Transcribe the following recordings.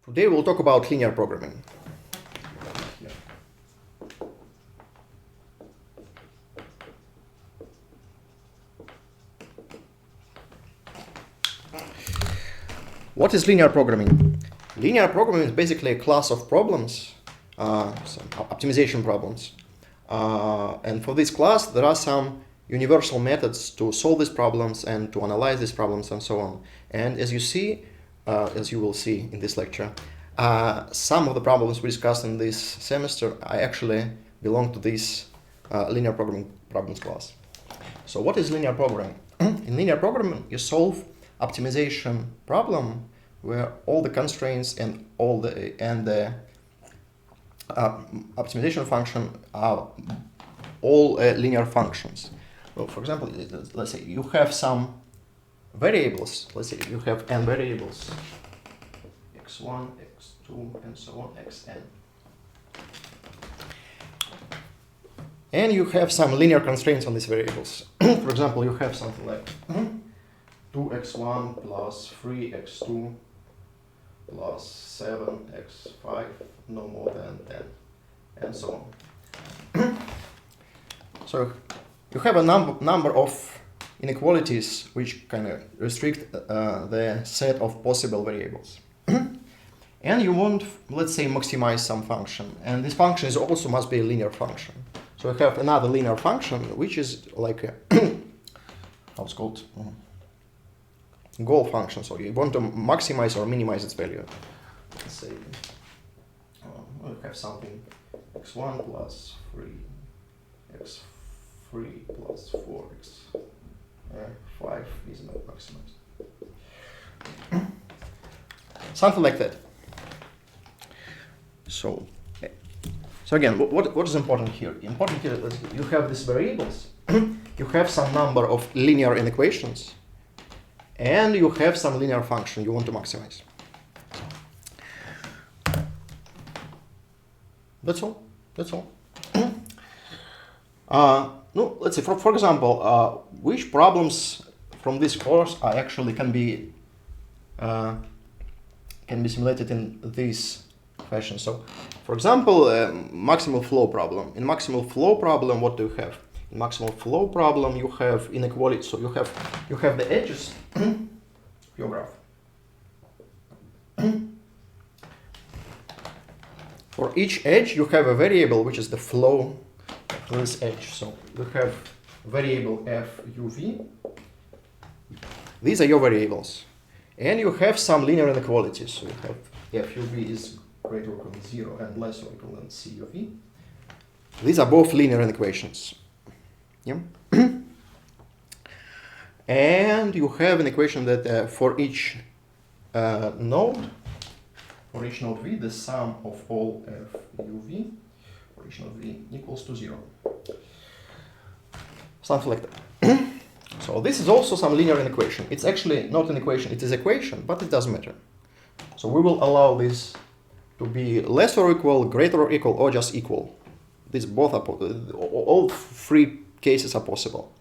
Today we'll talk about linear programming. What is linear programming? Linear programming is basically a class of problems, some optimization problems. And for this class, there are some universal methods to solve these problems and to analyze these problems and so on. And as you see, as you will see in this lecture, some of the problems we discussed in this semester actually belong to this linear programming problems class. So what is linear programming? In linear programming, you solve optimization problem where all the constraints and all the optimization function are all linear functions. Well, for example, let's say you have some variables. Let's say you have n variables, x1, x2, and so on, xn. And you have some linear constraints on these variables. For example, you have something like 2x1 plus 3x2 plus 7x5 no more than 10, and so on. So you have a number of inequalities which kind of restrict the set of possible variables. And you want, let's say, maximize some function, and this function is also must be a linear function. So we have another linear function which is like a how's it called? Goal function. So you want to maximize or minimize its value. Let's say we have something x1 plus 3, x3 plus 4, x5 is not maximized. Something like that. So again, what is important here? Important here is you have these variables. You have some number of linear inequations. And you have some linear function you want to maximize. That's all. That's all. No, let's say, for example, which problems from this course are actually can be simulated in this fashion. So, for example, maximal flow problem. In maximal flow problem, what do you have? In maximal flow problem, you have inequality. So you have the edges of your graph. For each edge, you have a variable which is the flow of this edge. So you have variable f uv. These are your variables, and you have some linear inequalities. So you have f uv is greater or equal to 0 and less or equal than c uv. These are both linear inequations. Yeah. And you have an equation that for each node v, the sum of all f uv for each node v equals to 0. Something like that. So this is also some linear inequation. It's actually not an equation, it is equation, but it doesn't matter. So we will allow this to be less or equal, greater or equal, or just equal. These both are all three cases are possible.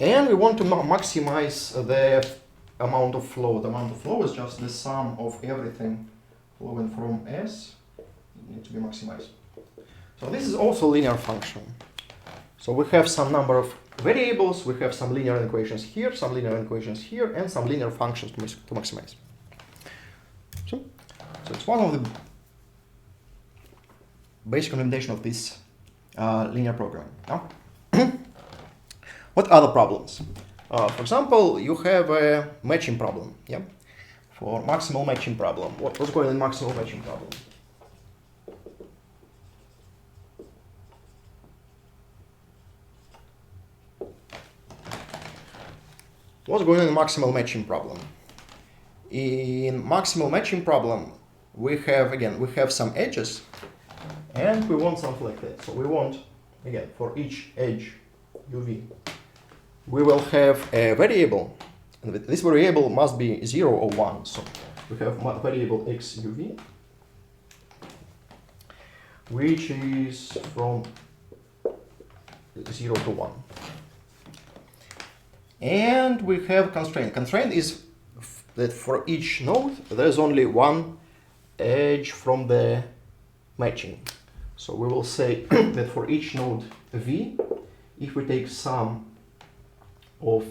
And we want to maximize the amount of flow. The amount of flow is just the sum of everything flowing from S. It needs to be maximized. So this is also a linear function. So we have some number of variables, we have some linear equations here, some linear equations here, and some linear functions to maximize. So it's one of the basic implementation of this linear programming. Now, what other problems? For example, you have a matching problem. Yeah, for maximal matching problem. What's going on in maximal matching problem? What's going on in maximal matching problem? In maximal matching problem, we have some edges. And we want something like that. So we want, again, for each edge uv, we will have a variable. And this variable must be 0 or 1. So we have variable x uv, which is from 0 to 1. And we have constraint. Constraint is that for each node there is only one edge from the matching. So we will say that for each node V, if we take sum of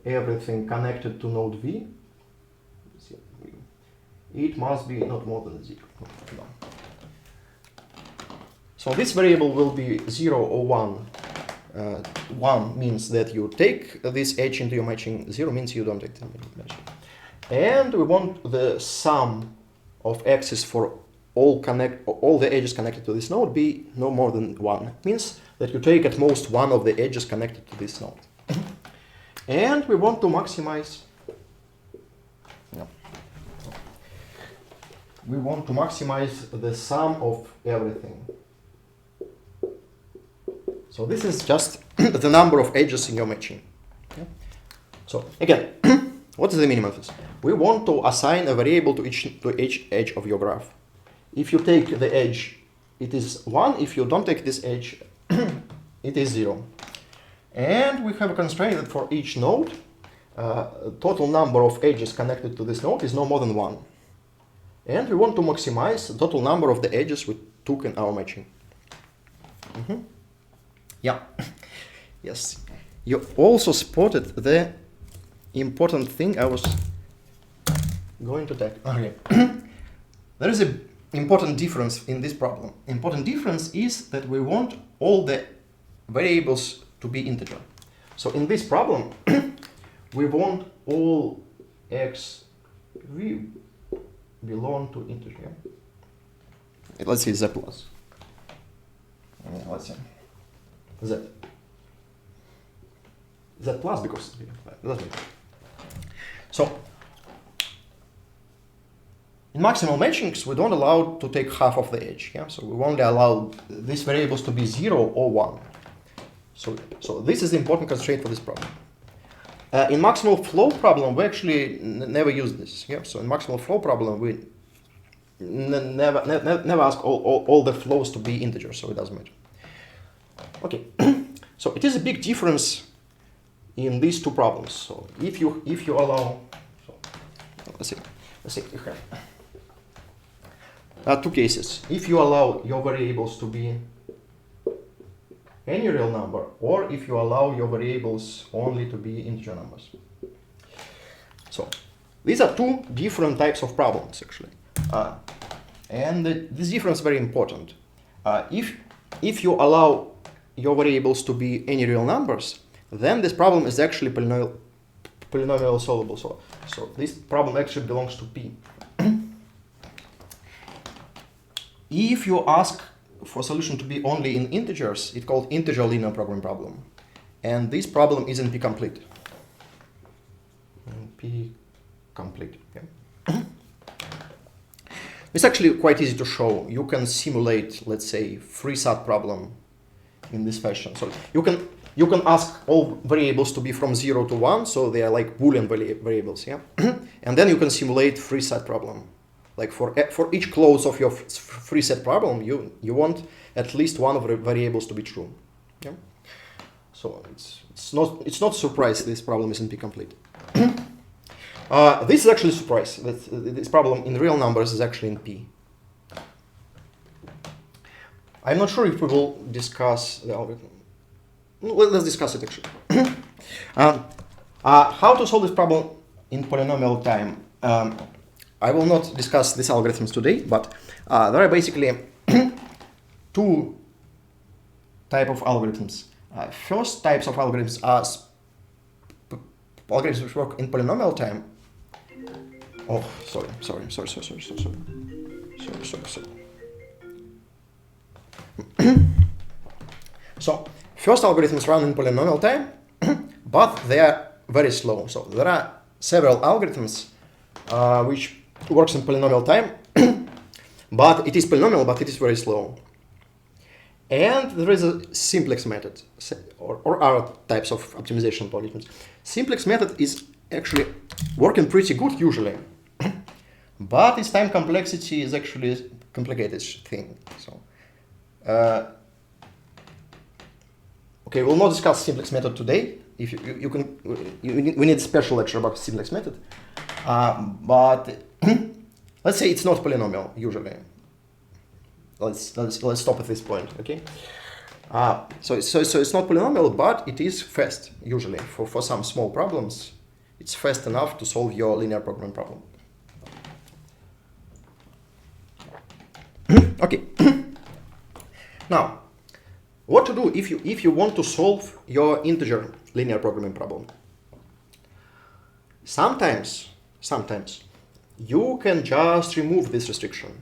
everything connected to node V, it must be not more than 0. No. So this variable will be 0 or 1. 1 means that you take this edge into your matching, 0 means you don't take the matching. And we want the sum of x's for all the edges connected to this node be no more than 1. Means that you take at most one of the edges connected to this node. And we want to maximize the sum of everything. So this is just the number of edges in your matching. Okay. So again, what is the meaning of this? We want to assign a variable to each edge of your graph. If you take the edge, it is 1. If you don't take this edge, it is 0. And we have a constraint that for each node, total number of edges connected to this node is no more than 1. And we want to maximize the total number of the edges we took in our matching. Yeah. Yes. You also spotted the important thing I was going to take. Okay. There is an important difference in this problem. Important difference is that we want all the variables to be integer. So in this problem, we want all x v belong to integer. Let's see z plus. Let's see z. Z plus because so in maximal matchings we don't allow to take half of the edge. Yeah, so we only allow these variables to be 0 or 1. So this is the important constraint for this problem. In maximal flow problem, we actually never use this. Yeah, so in maximal flow problem, we never ask all the flows to be integers, so it doesn't matter. Okay, so it is a big difference in these two problems. So if you allow, so let's see, you have two cases. If you allow your variables to be any real number, or if you allow your variables only to be integer numbers. So these are two different types of problems actually, and this difference is very important. If you allow your variables to be any real numbers, then this problem is actually polynomial solvable. So this problem actually belongs to P. If you ask for solution to be only in integers, it's called integer linear programming problem. And this problem is in P complete. P complete. Yeah. It's actually quite easy to show. You can simulate, let's say, free-sat problem in this fashion. So you can ask all variables to be from 0 to 1, so they are like Boolean variables, yeah. And then you can simulate free-sat problem. Like for each clause of your free-set problem, you want at least one of the variables to be true. Yeah. So it's not a surprise this problem isn't P complete. This is actually a surprise that this problem in real numbers is actually in P. I'm not sure if we will discuss the algorithm. Let's discuss it actually. How to solve this problem in polynomial time. I will not discuss these algorithms today, but there are basically two types of algorithms. First types of algorithms are algorithms which work in polynomial time. Oh, sorry. So first algorithms run in polynomial time, but they are very slow. So there are several algorithms which works in polynomial time, but it is polynomial, but it is very slow. And there is a simplex method, or other types of optimization algorithms. Simplex method is actually working pretty good usually, but its time complexity is actually a complicated thing. So, okay, we'll not discuss simplex method today. If we need a special lecture about simplex method. But let's say it's not polynomial usually. Let's stop at this point, okay? So it's not polynomial, but it is fast usually for some small problems. It's fast enough to solve your linear programming problem. Okay. Now, what to do if you want to solve your integer linear programming problem? Sometimes you can just remove this restriction.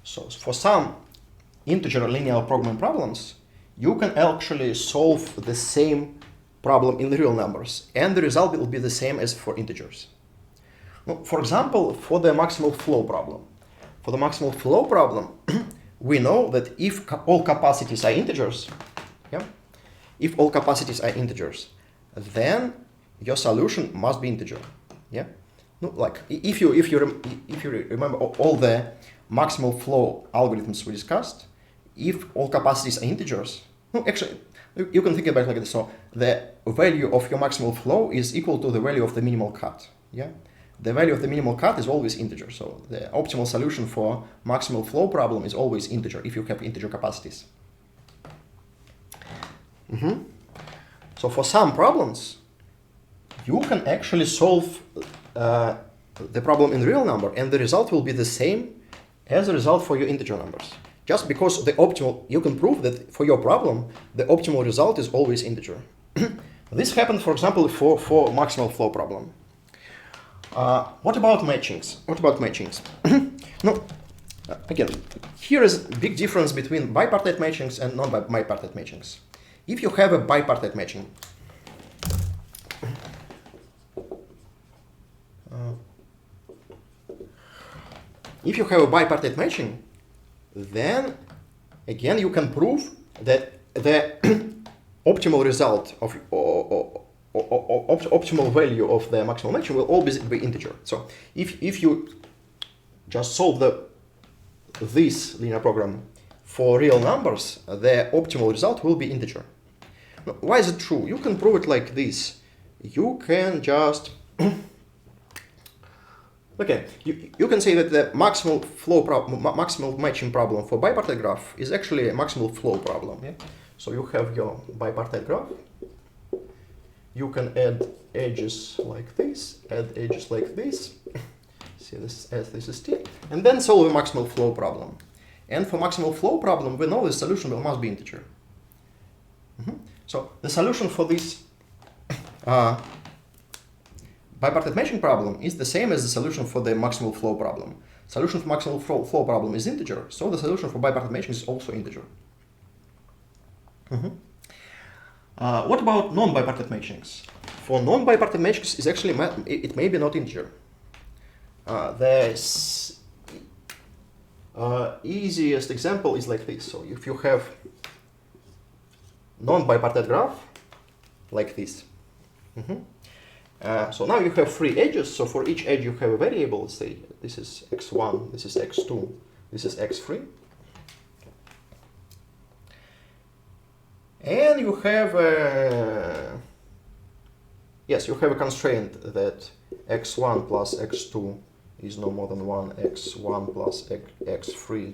So for some integer linear programming problems, you can actually solve the same problem in the real numbers, and the result will be the same as for integers. Well, for example, for the maximal flow problem. For the maximal flow problem, we know that if all capacities are integers, yeah, if all capacities are integers, then your solution must be integer. Yeah, no, like if you remember all the maximal flow algorithms we discussed, if all capacities are integers, no, actually you can think about it like this. So the value of your maximal flow is equal to the value of the minimal cut. Yeah, the value of the minimal cut is always integer. So the optimal solution for maximal flow problem is always integer if you have integer capacities. So for some problems, you can actually solve the problem in real number, and the result will be the same as the result for your integer numbers. Just because the optimal, you can prove that for your problem, the optimal result is always integer. This happened, for example, for maximal flow problem. What about matchings? No, again, here is a big difference between bipartite matchings and non-bipartite matchings. If you have a bipartite matching, then again you can prove that the optimal result of optimal value of the maximal matching will always be integer. So if you just solve this linear program for real numbers, the optimal result will be integer. Now, why is it true? You can prove it like this. You can just okay, you can say that the maximal flow maximal matching problem for bipartite graph is actually a maximal flow problem. Yeah? So you have your bipartite graph. You can add edges like this, add edges like this. See this as this is t, and then solve a maximal flow problem. And for maximal flow problem, we know the solution must be integer. So the solution for this bipartite matching problem is the same as the solution for the maximal flow problem. Solution for maximal flow problem is integer, so the solution for bipartite matching is also integer. What about non-bipartite matchings? For non-bipartite matchings, is actually it may be not integer. The easiest example is like this. So if you have non-bipartite graph like this. So now you have three edges. So for each edge you have a variable. Let's say this is x1, this is x2, this is x3. And you have you have a constraint that x1 plus x2 is no more than 1, x1 plus x3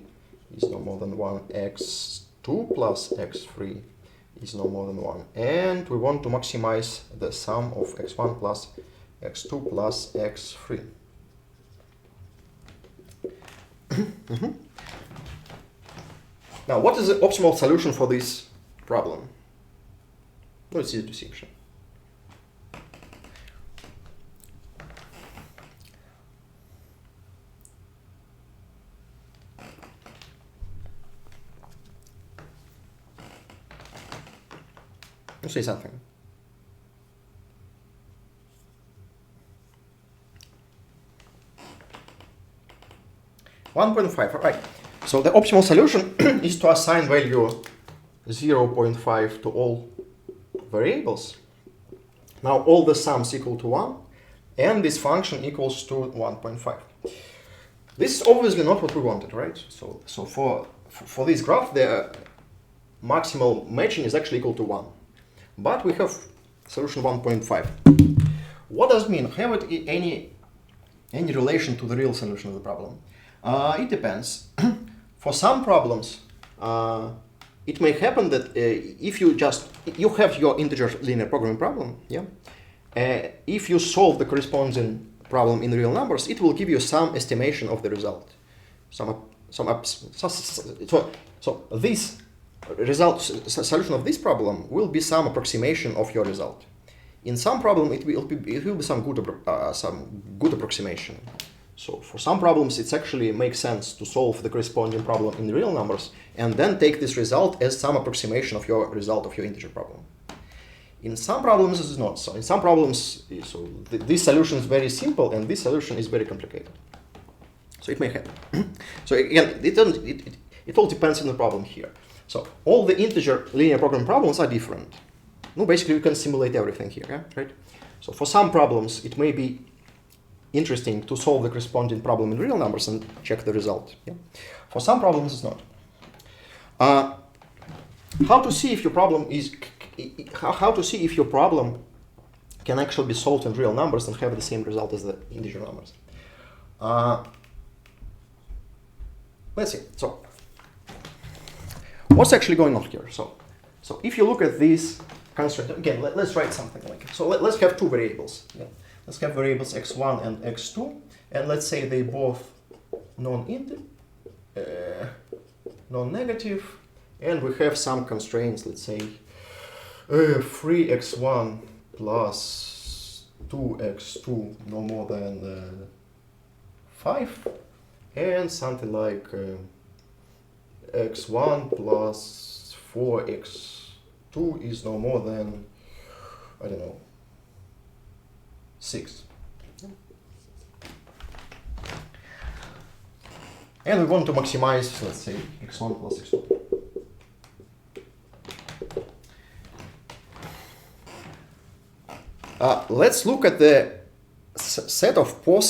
is no more than 1, x2 plus x3 is no more than 1. And we want to maximize the sum of x1 plus x2 plus x3. Now, what is the optimal solution for this problem? Well, it's easy to see, actually. You say something. $1.5, all right. So the optimal solution is to assign value 0.5 to all variables. Now all the sums equal to 1, and this function equals to 1.5. This is obviously not what we wanted, right? So for this graph, the maximal matching is actually equal to 1. But we have solution 1.5. What does it mean? Have it any any relation to the real solution of the problem? It depends. For some problems, it may happen that if you have your integer linear programming problem, yeah. If you solve the corresponding problem in real numbers, it will give you some estimation of the result. So this solution of this problem will be some approximation of your result. In some problem, it will be some good approximation. So for some problems, it actually makes sense to solve the corresponding problem in real numbers and then take this result as some approximation of your result of your integer problem. In some problems, this is not so. In some problems, this solution is very simple and this solution is very complicated. So it may happen. So again, it all depends on the problem here. So all the integer linear programming problems are different. No, basically you can simulate everything here, yeah? Right? So for some problems, it may be interesting to solve the corresponding problem in real numbers and check the result. Yeah? For some problems, it's not. How to see if your problem can actually be solved in real numbers and have the same result as the integer numbers? Let's see. So what's actually going on here? So if you look at this constraint, again, let's write something like it. So let's have two variables. Yeah? Let's have variables x1 and x2, and let's say they both non-negative, and we have some constraints. Let's say 3x1 plus 2x2 no more than 5, and something like x1 plus 4x2 is no more than, I don't know, 6. And we want to maximize, let's say, x1 plus x2. Let's look at the set of all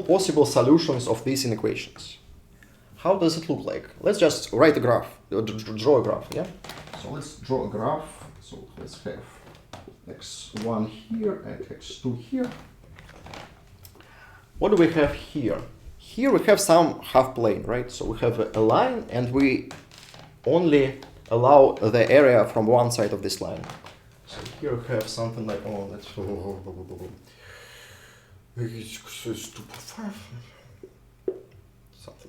possible solutions of these inequations. How does it look like? Let's just write a graph, draw a graph, yeah? So let's draw a graph. So let's have x1 here and x2 here. What do we have here? Here we have some half plane, right? So we have a line and we only allow the area from one side of this line. So here we have something like, something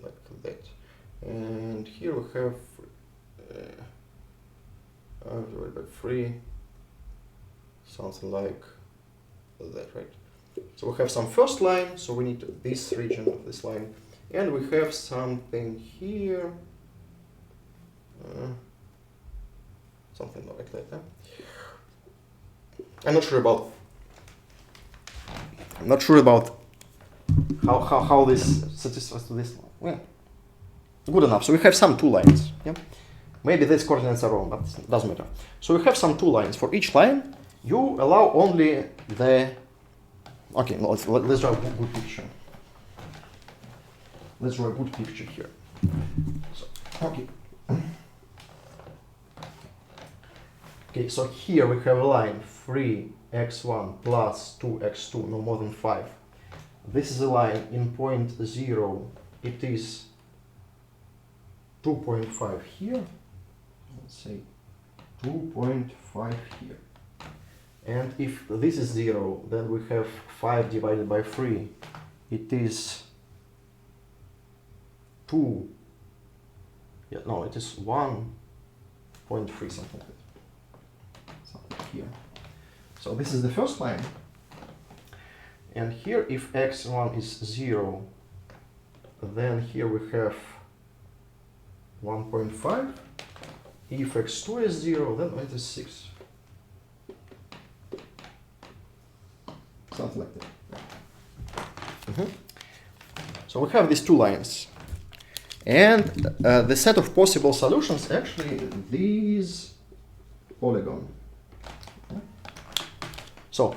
like that. And here we have divided by 3, something like that, right? So we have some first line, so we need this region of this line, and we have something here, something like that. Huh? I'm not sure about how this satisfies to this. Well, good enough. So we have some two lines. Yeah, maybe these coordinates are wrong, but it doesn't matter. So we have some two lines. For each line, you allow only the. Okay, let's draw a good picture. Let's draw a good picture here. So, okay. Okay, so here we have a line 3x1 plus 2x2 no more than 5. This is a line in point 0. It is 2.5 here. Let's say 2.5 here. And if this is 0, then we have 5 divided by 3. It is 2. Yeah, no, it is 1.3 something like that. Something here. So this is the first line. And here, if x1 is 0, then here we have 1.5. If x2 is 0, then it is 6. Something like that. So we have these two lines. And the set of possible solutions, actually, these polygon. So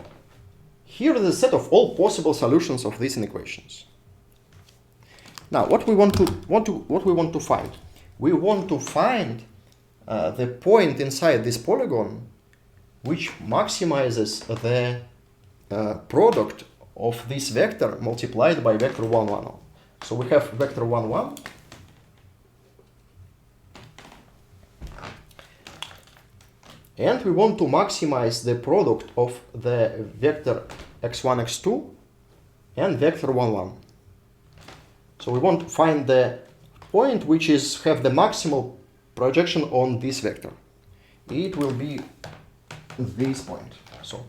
here is the set of all possible solutions of these inequations. Now, what we want to find? We want to find the point inside this polygon which maximizes the product of this vector multiplied by vector 1, 1. So we have vector 1, 1. And we want to maximize the product of the vector x1, x2 and vector 1, 1. So we want to find the point which is have the maximal projection on this vector. It will be this point. So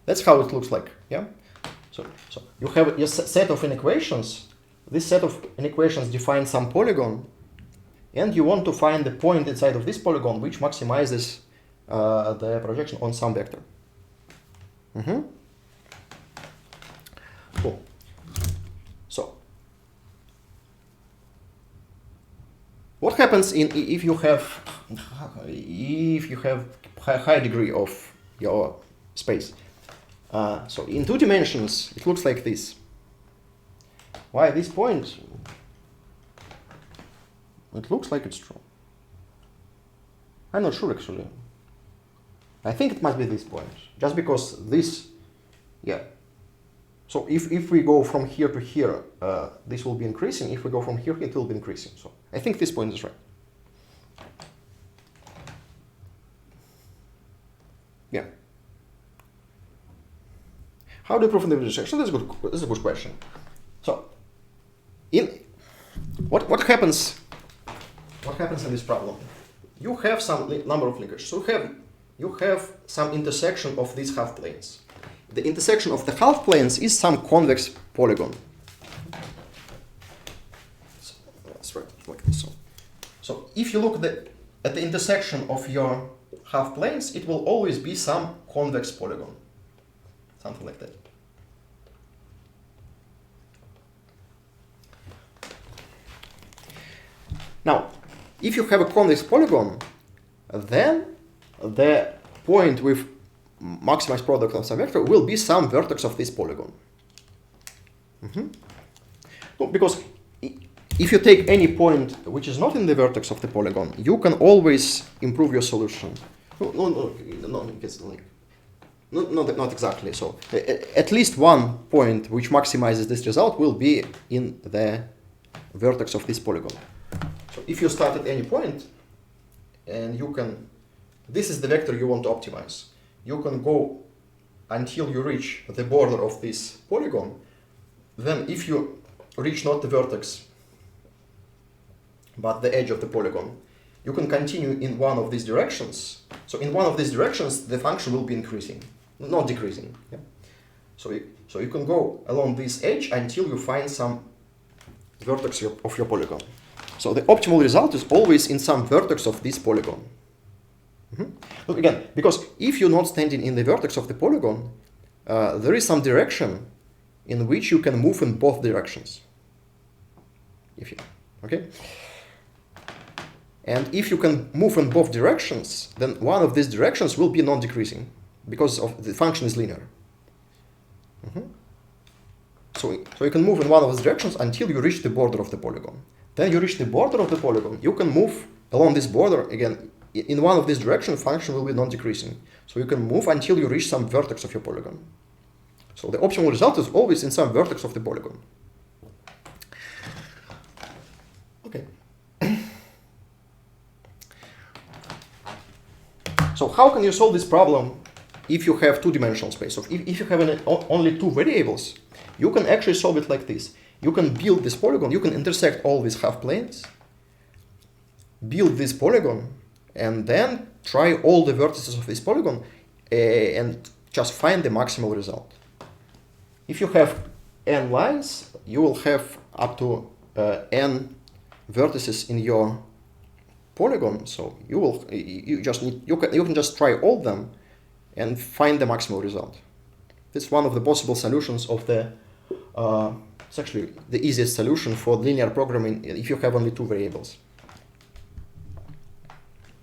that's how it looks like. Yeah. So you have a set of inequations. This set of inequations defines some polygon, and you want to find the point inside of this polygon which maximizes the projection on some vector. Cool. So what happens if you have high degree of your space? So in 2 dimensions it looks like this. Why this point? It looks like it's true. I'm not sure actually. I think it must be this point, just because this, yeah. So if we go from here to here, this will be increasing. If we go from here, it will be increasing. So I think this point is right. Yeah. How do you prove individual intersection? That's a good question. So what happens in this problem? You have some number of linkers. So you have some intersection of these half planes. The intersection of the half planes is some convex polygon. So let's write it like this. So if you look at the intersection of your half planes, it will always be some convex polygon. Something like that. Now, if you have a convex polygon, then the point with maximized product of some vector will be some vertex of this polygon. No, because if you take any point which is not in the vertex of the polygon, you can always improve your solution. Not exactly. So at least one point which maximizes this result will be in the vertex of this polygon. So if you start at any point, and this is the vector you want to optimize. You can go until you reach the border of this polygon. Then if you reach not the vertex, but the edge of the polygon, you can continue in one of these directions. So in one of these directions, the function will be increasing, not decreasing. Yeah? So you can go along this edge until you find some vertex of your polygon. So the optimal result is always in some vertex of this polygon. Look again, because if you're not standing in the vertex of the polygon, there is some direction in which you can move in both directions. Okay? And if you can move in both directions, then one of these directions will be non-decreasing because of the function is linear. So you can move in one of those directions until you reach the border of the polygon. Then you reach the border of the polygon. You can move along this border again. In one of these directions, function will be non-decreasing. So you can move until you reach some vertex of your polygon. So the optimal result is always in some vertex of the polygon. Okay. So how can you solve this problem if you have two-dimensional space? So if you have only two variables, you can actually solve it like this. You can build this polygon, you can intersect all these half planes, build this polygon, and then try all the vertices of this polygon and just find the maximal result. If you have n lines, you will have up to n vertices in your polygon. So you can just try all of them and find the maximal result. This is one of the possible solutions of the. It's actually the easiest solution for linear programming if you have only two variables.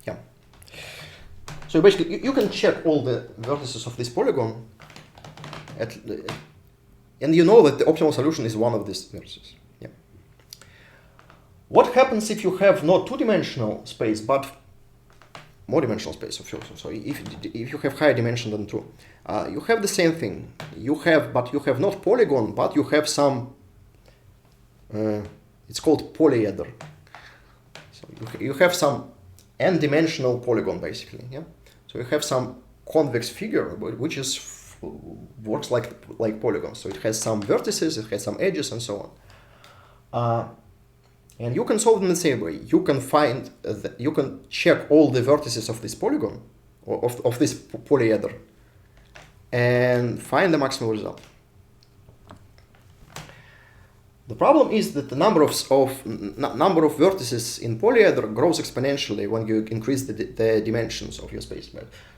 Yeah. So basically, you can check all the vertices of this polygon, and you know that the optimal solution is one of these vertices. Yeah. What happens if you have not two-dimensional space, but more dimensional space. So if you have higher dimension than 2, you have the same thing. You have not polygon, but you have some. It's called polyeder. So you have some n-dimensional polygon basically. Yeah. So you have some convex figure which works like polygons. So it has some vertices, it has some edges, and so on. And you can solve them the same way. You can you can check all the vertices of this polygon, or of this polyeder, and find the maximal result. The problem is that the number of vertices in polyeder grows exponentially when you increase the dimensions of your space.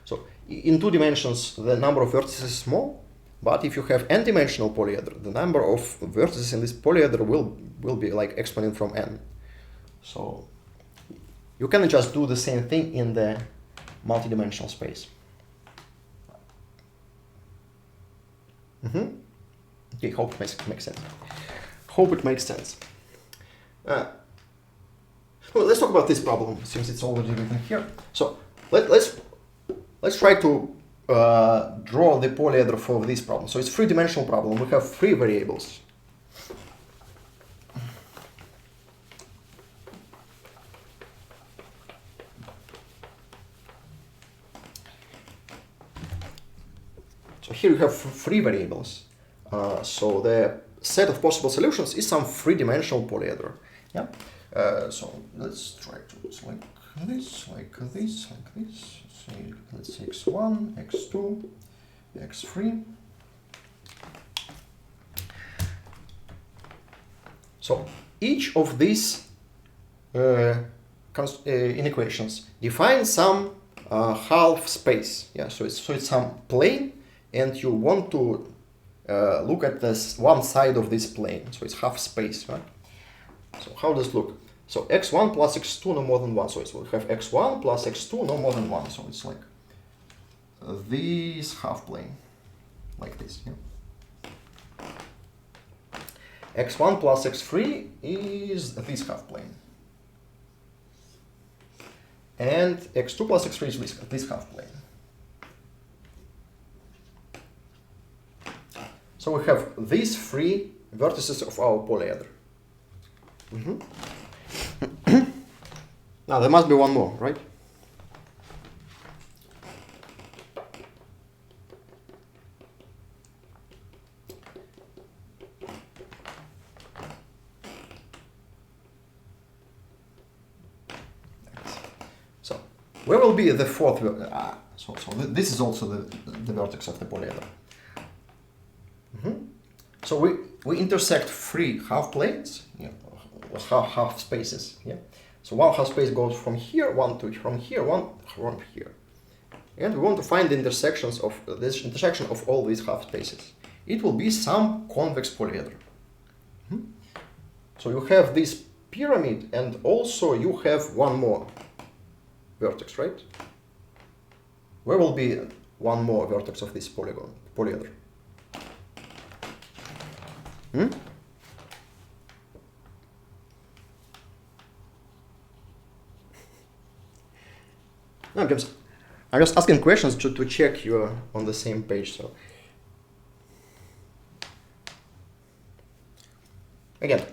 So in 2 dimensions, the number of vertices is small, but if you have n-dimensional polyeder, the number of vertices in this polyeder will be like exponent from n. So you can just do the same thing in the multidimensional space. Okay, hope it makes sense. Hope it makes sense. Well, let's talk about this problem since it's already written here. So let's try to draw the polyeder for this problem. So it's 3-dimensional problem. We have 3 variables. So here you have 3 variables. So the set of possible solutions is some 3-dimensional polyeder. Yeah. So let's try to do this like this, like this, like this. Say, let's say x1, x2, x3. So each of these inequations defines some half space. Yeah. So it's some plane, and you want to look at this one side of this plane, so it's half space, right? So how does it look? So x1 plus x2 no more than 1, so we have x1 plus x2 no more than 1, so it's like this half plane, like this. Yeah? x1 plus x3 is this half plane, and x2 plus x3 is this half plane. So we have these 3 vertices of our polyeder. Now there must be one more, right? So where will be the 4th vertex? So this is also the vertex of the polyeder. So we intersect 3 half planes, half spaces. Yeah. So one half space goes from here, one from here, one from here, and we want to find the intersection of all these half spaces. It will be some convex polyeder. So you have this pyramid, and also you have one more vertex, right? Where will be one more vertex of this polyeder? No, I'm just asking questions to check you're on the same page. So again,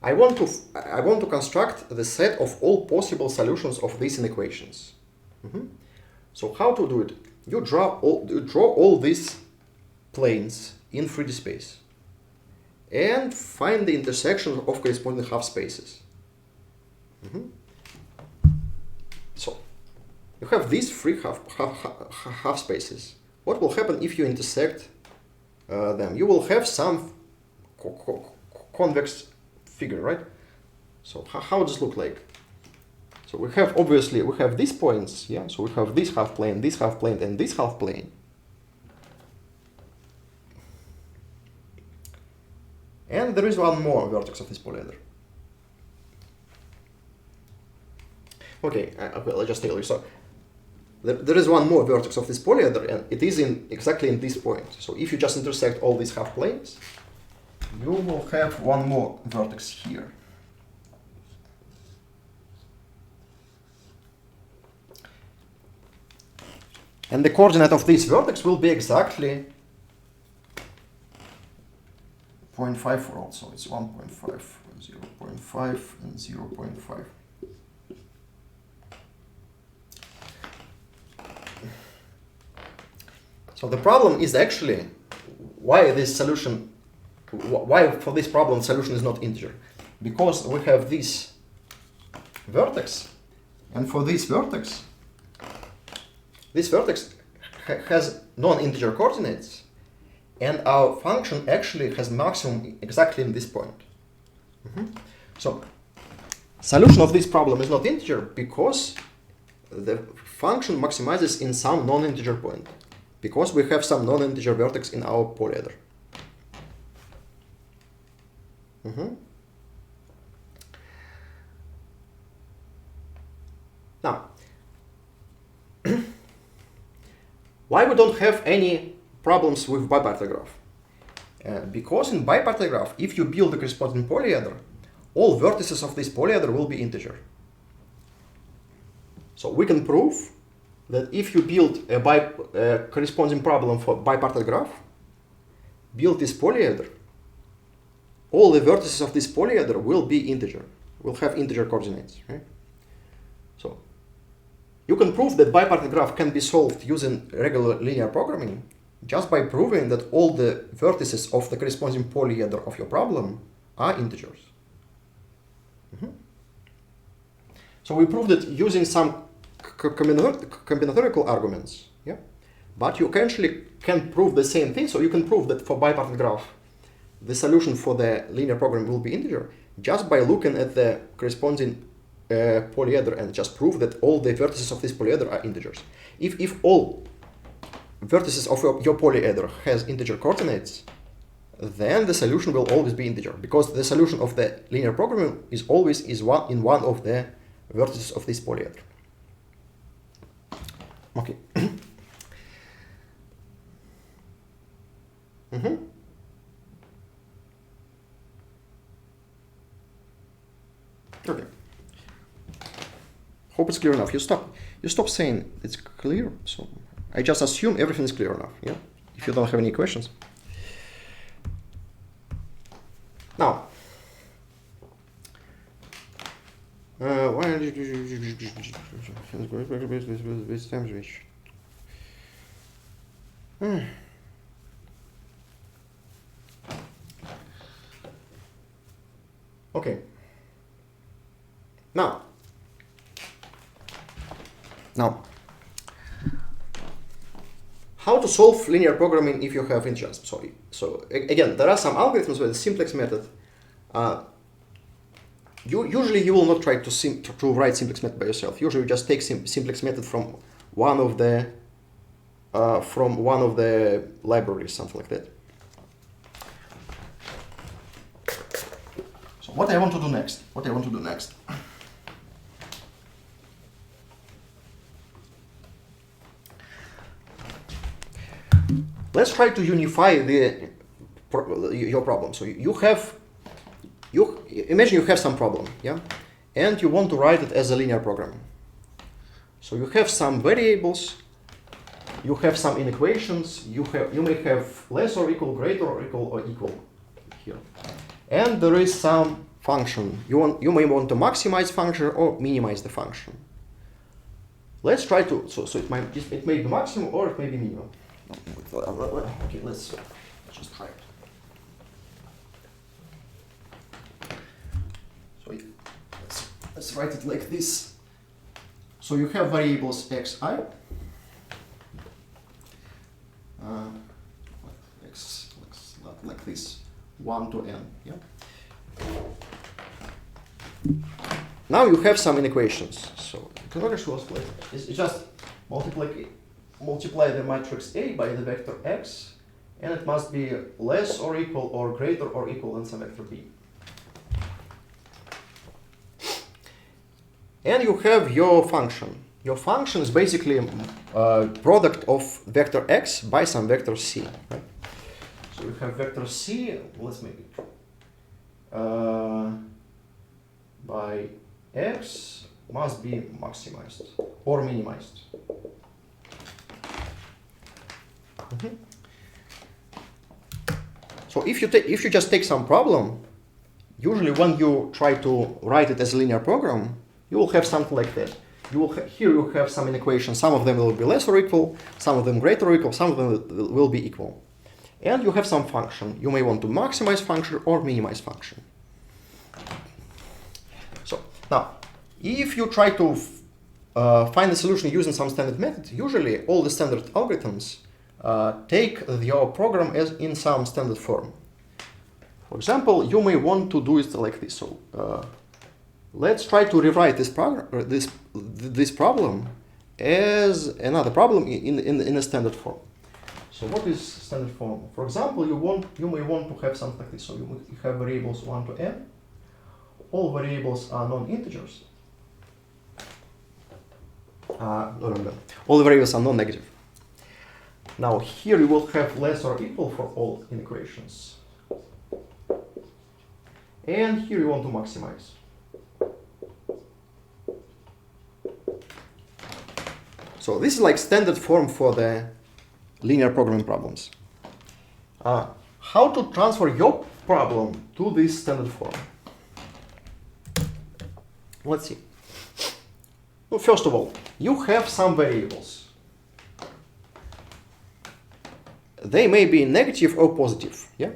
I want to construct the set of all possible solutions of these inequations. So how to do it? You draw all these planes in 3D space and find the intersection of corresponding half spaces. So you have these 3 half spaces. What will happen if you intersect them? You will have some convex figure, right? So how does it look like? So we have these points, yeah. So we have this half plane, and this half plane. And there is one more vertex of this polyeder. Okay, I'll just tell you. So there is one more vertex of this polyeder, and it is exactly in this point. So if you just intersect all these half planes, you will have one more vertex here. And the coordinate of this vertex will be exactly 0.5 for all. So it's 1.5, 0.5, and 0.5. So the problem is actually why this solution, why for this problem solution is not integer. Because we have this vertex, and for this vertex has non-integer coordinates, and our function actually has maximum exactly in this point. So solution of this problem is not integer because the function maximizes in some non-integer point, because we have some non-integer vertex in our polyeder. Now, why we don't have any problems with bipartite graph? Because in bipartite graph, if you build the corresponding polyeder, all vertices of this polyeder will be integer. So we can prove that if you build a corresponding problem for bipartite graph, build this polyeder, all the vertices of this polyeder will be integer, will have integer coordinates, right? So you can prove that bipartite graph can be solved using regular linear programming just by proving that all the vertices of the corresponding polyeder of your problem are integers. So we proved it using some combinatorial arguments, yeah? But you actually can prove the same thing. So you can prove that for bipartite graph, the solution for the linear program will be integer just by looking at the corresponding polyeder and just prove that all the vertices of this polyeder are integers. If all vertices of your polyeder has integer coordinates, then the solution will always be integer, because the solution of the linear program is always in one of the vertices of this polyeder. Okay. Okay. Hope it's clear enough. You stop saying it's clear. So I just assume everything is clear enough. Yeah. If you don't have any questions. Now, okay. Now, how to solve linear programming if you have integers? So again, there are some algorithms with the simplex method. Usually you will not try to write simplex method by yourself. Usually you just take simplex method from one of the libraries, something like that. So what I want to do next? Let's try to unify your problem. So imagine you have some problem, yeah, and you want to write it as a linear program. So you have some variables, you have some inequations, you may have less or equal, greater or equal here, and there is some function. You may want to maximize function or minimize the function. Let's try to so it may be maximum or it may be minimum. Okay, let's just try it. So let's write it like this. So you have variables xi, x like this, 1 to n. Yeah. Now you have some inequations. So convergence was like it's just multiply the matrix A by the vector x, and it must be less or equal or greater or equal than some vector b. And you have your function. Your function is basically a product of vector x by some vector c. Right? So you have vector c, let's make it by x must be maximized or minimized. So if you just take some problem, usually when you try to write it as a linear program, you will have something like that. Here you have some inequations. Some of them will be less or equal, some of them greater or equal, some of them will be equal. And you have some function. You may want to maximize function or minimize function. So now, if you try to find a solution using some standard method, usually all the standard algorithms take your program as in some standard form. For example, you may want to do it like this. So let's try to rewrite this problem as another problem in a standard form. So what is standard form? For example, you may want to have something like this. So you have variables 1 to n. All variables are non-integers. No. All the variables are non-negative. Now here you will have less or equal for all inequations. And here you want to maximize. So this is like standard form for the linear programming problems. How to transfer your problem to this standard form? Let's see. Well, first of all, you have some variables. They may be negative or positive. Yeah.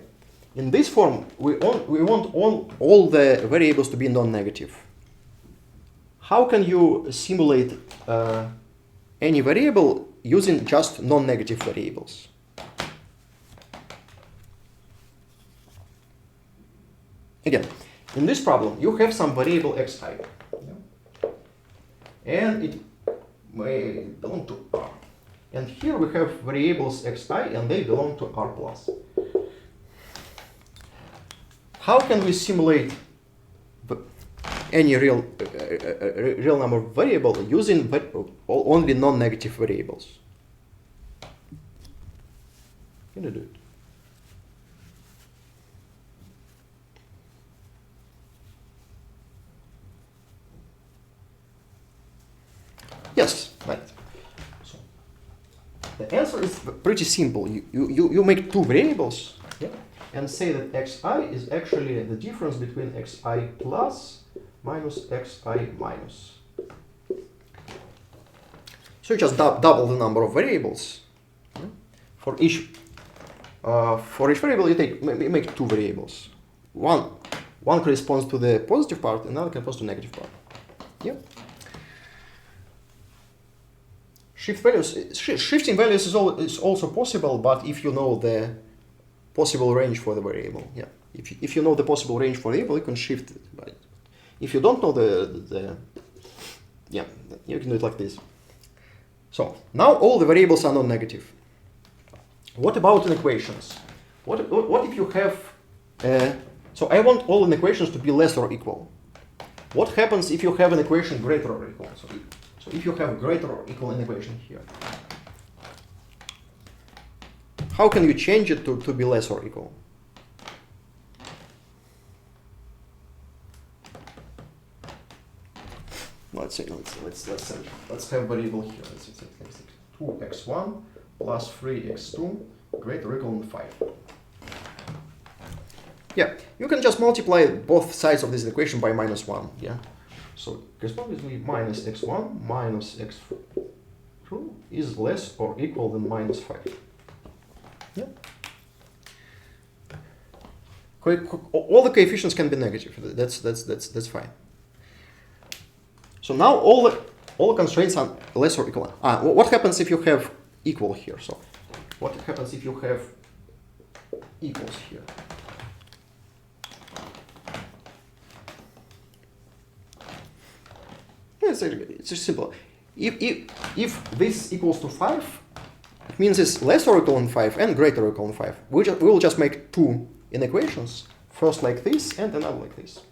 In this form, we want all the variables to be non-negative. How can you simulate any variable using just non-negative variables? Again, in this problem, you have some variable xi, and it may belong to R. And here we have variables xi, and they belong to R plus. How can we simulate any real number of variable using only non-negative variables? Can you do it? Yes, right. So the answer is pretty simple. You make two variables, yeah, and say that xi is actually the difference between xi plus minus xi minus. So you just double the number of variables. Yeah? For each variable, you make two variables. One corresponds to the positive part, another corresponds to the negative part. Yeah. Shifting values is also possible, but if you know the possible range for the variable, yeah. If you know the possible range for the variable, you can shift it. Right? If you don't know yeah, you can do it like this. So now all the variables are non-negative. What about inequations? What if you have? So I want all inequations to be less or equal. What happens if you have an equation greater or equal? So if you have a greater or equal inequation here, how can you change it to be less or equal? Let's have a variable here. Let's say 2x1 plus 3x2 greater or equal than 5. Yeah, you can just multiply both sides of this equation by -1. Yeah. So correspondingly, minus x1 minus x2 is less or equal than -5. Yeah. All the coefficients can be negative. That's fine. So now all constraints are less or equal. What happens if you have equal here? So what happens if you have equals here? It's simple. If this equals to 5, it means it's less or equal than 5 and greater or equal than 5. We will just make two inequations, first like this and another like this.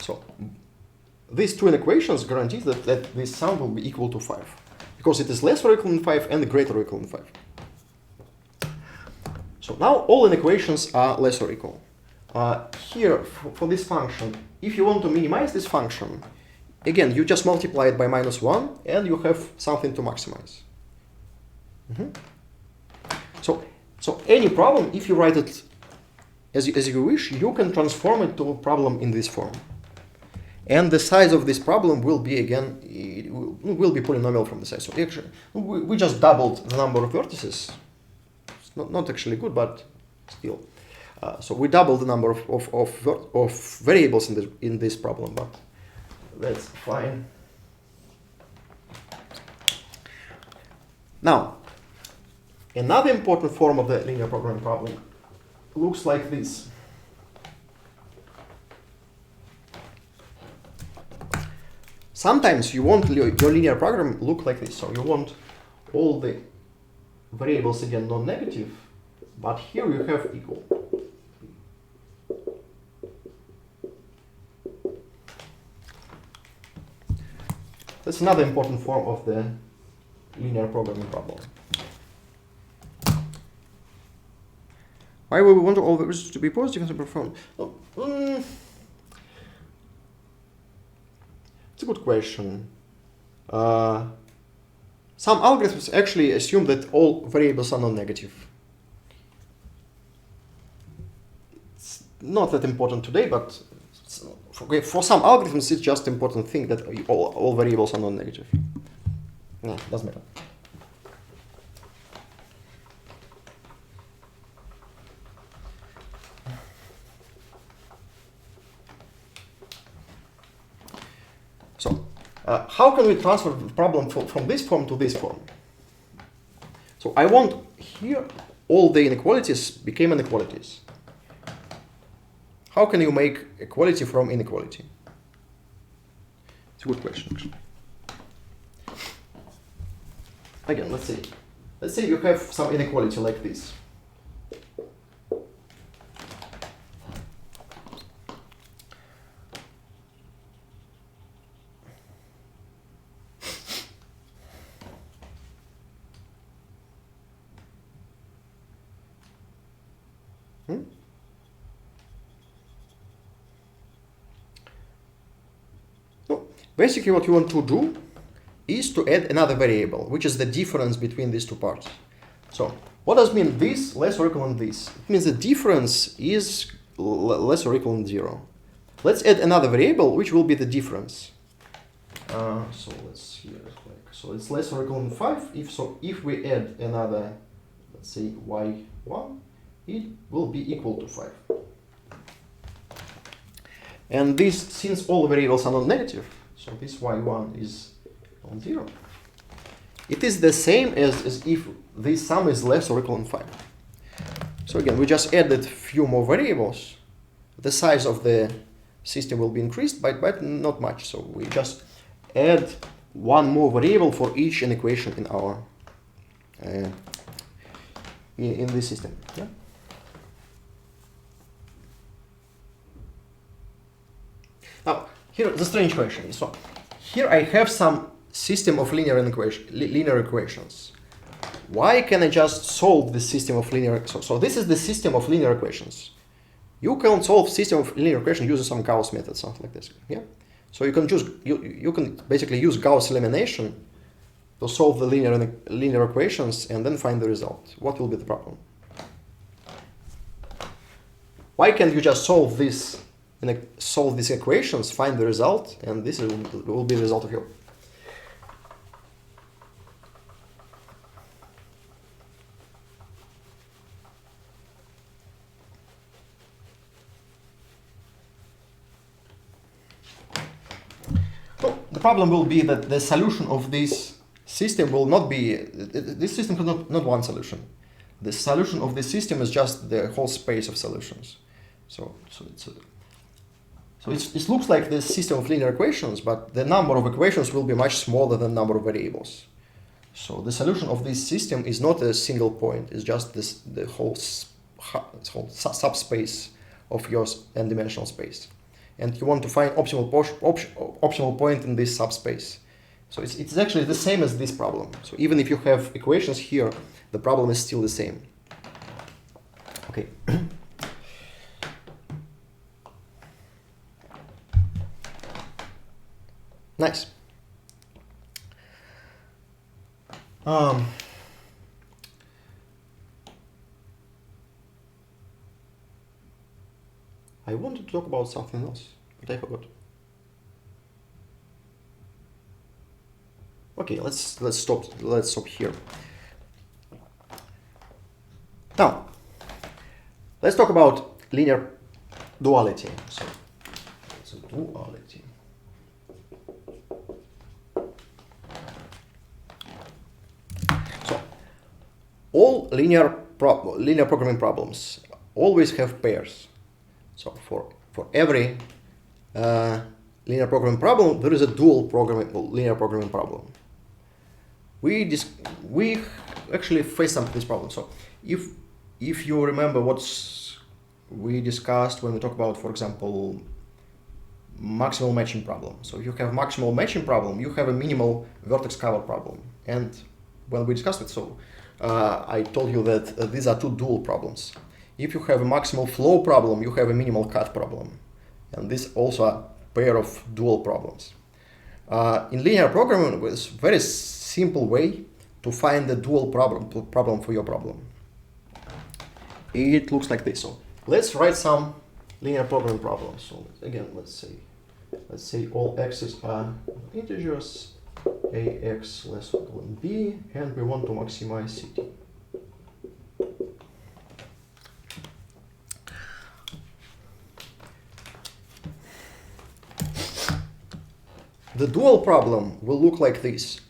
So these two inequations guarantee that this sum will be equal to 5, because it is less or equal than 5 and greater or equal than 5. So now all inequations are less or equal. Here, for this function, if you want to minimize this function, again, you just multiply it by -1 and you have something to maximize. So any problem, if you write it as you wish, you can transform it to a problem in this form. And the size of this problem will be, again, it will be polynomial from the size. So actually, we just doubled the number of vertices. It's not actually good, but still. So we doubled the number of variables in this problem, but that's fine. Now, another important form of the linear programming problem looks like this. Sometimes you want your linear program look like this. So you want all the variables again non-negative, but here you have equal. That's another important form of the linear programming problem. Why would we want all variables to be positive and superformed? It's a good question. Some algorithms actually assume that all variables are non-negative. It's not that important today, but for some algorithms, it's just an important thing that all variables are non-negative. No, doesn't matter. So, how can we transfer the problem from this form to this form? So I want here all the inequalities became inequalities. How can you make equality from inequality? It's a good question, actually. Again, let's see. Let's say you have some inequality like this. Basically, what you want to do is to add another variable, which is the difference between these two parts. So, what does it mean this less or equal than this? It means the difference is less or equal than 0. Let's add another variable, which will be the difference. So let's see. So it's less or equal than 5. If we add another, let's say y1, it will be equal to 5. And this, since all variables are non-negative, so this y1 is non-zero. It is the same as if this sum is less or equal than 5. So again, we just added few more variables. The size of the system will be increased, but not much. So we just add one more variable for each inequation in our in this system. Yeah? Now, here the strange question is, so here I have some system of linear equations. Why can I just solve this system of linear? So this is the system of linear equations. You can solve system of linear equations using some Gauss method, something like this. Yeah. So you can choose. You can basically use Gauss elimination to solve the linear equations and then find the result. What will be the problem? Why can't you just solve this? Solve these equations, find the result, and this will be the result of your. So the problem will be that the solution of this system will not be. This system is not one solution. The solution of this system is just the whole space of solutions. So it looks like this system of linear equations, but the number of equations will be much smaller than the number of variables. So the solution of this system is not a single point, it's just the whole subspace of your n-dimensional space. And you want to find optimal point in this subspace. So it's actually the same as this problem. So even if you have equations here, the problem is still the same. Okay. Nice. I wanted to talk about something else, but I forgot. Okay, let's stop here. Now, let's talk about linear duality. So, it's a duality. So, all linear programming problems always have pairs. So, for every linear programming problem, there is a dual linear programming problem. We actually face this problem. So, if you remember what we discussed when we talk about, for example, maximal matching problem. So if you have maximal matching problem, you have a minimal vertex cover problem. And when we discussed it, so I told you that these are two dual problems. If you have a maximal flow problem, you have a minimal cut problem. And this also a pair of dual problems. In linear programming, it's a very simple way to find the dual problem for your problem. It looks like this. So let's write some linear programming problems. So again, let's say all x's are integers, ax less or equal than b, and we want to maximize ct. The dual problem will look like this.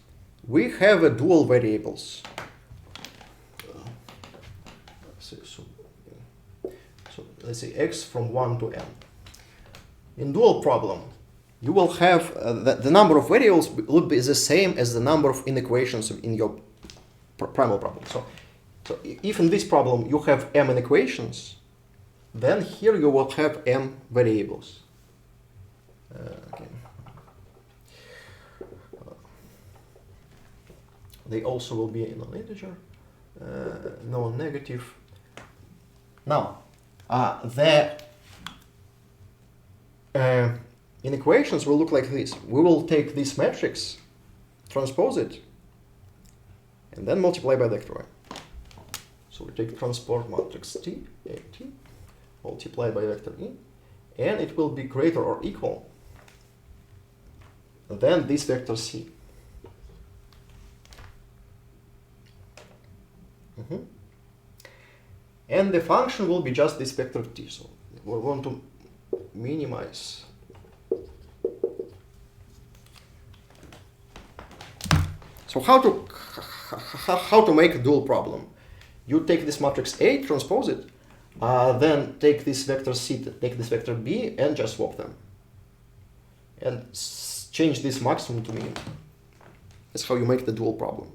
We have a dual variables. So let's say x from 1 to n. In dual problem, you will have the number of variables would be the same as the number of inequations in your primal problem. So if in this problem you have m inequations, then here you will have m variables. Okay. They also will be in an integer, non-negative. Now, the inequations will look like this. We will take this matrix, transpose it, and then multiply by vector y. So we take transport matrix T, AT, multiply by vector E, and it will be greater or equal than this vector C. And the function will be just this vector t. So we want to minimize. So how to make a dual problem? You take this matrix A, transpose it, then take this vector C, take this vector B, and just swap them, and change this maximum to minimum. That's how you make the dual problem.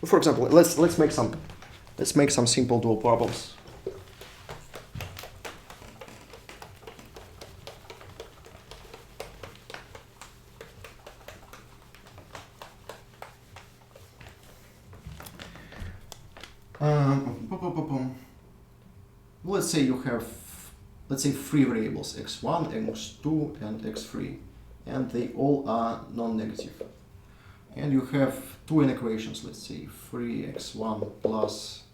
For example, let's make some simple dual problems. Let's say you have, three variables, x1, x2, and x3, and they all are non-negative. And you have two inequations, let's say 3x1 plus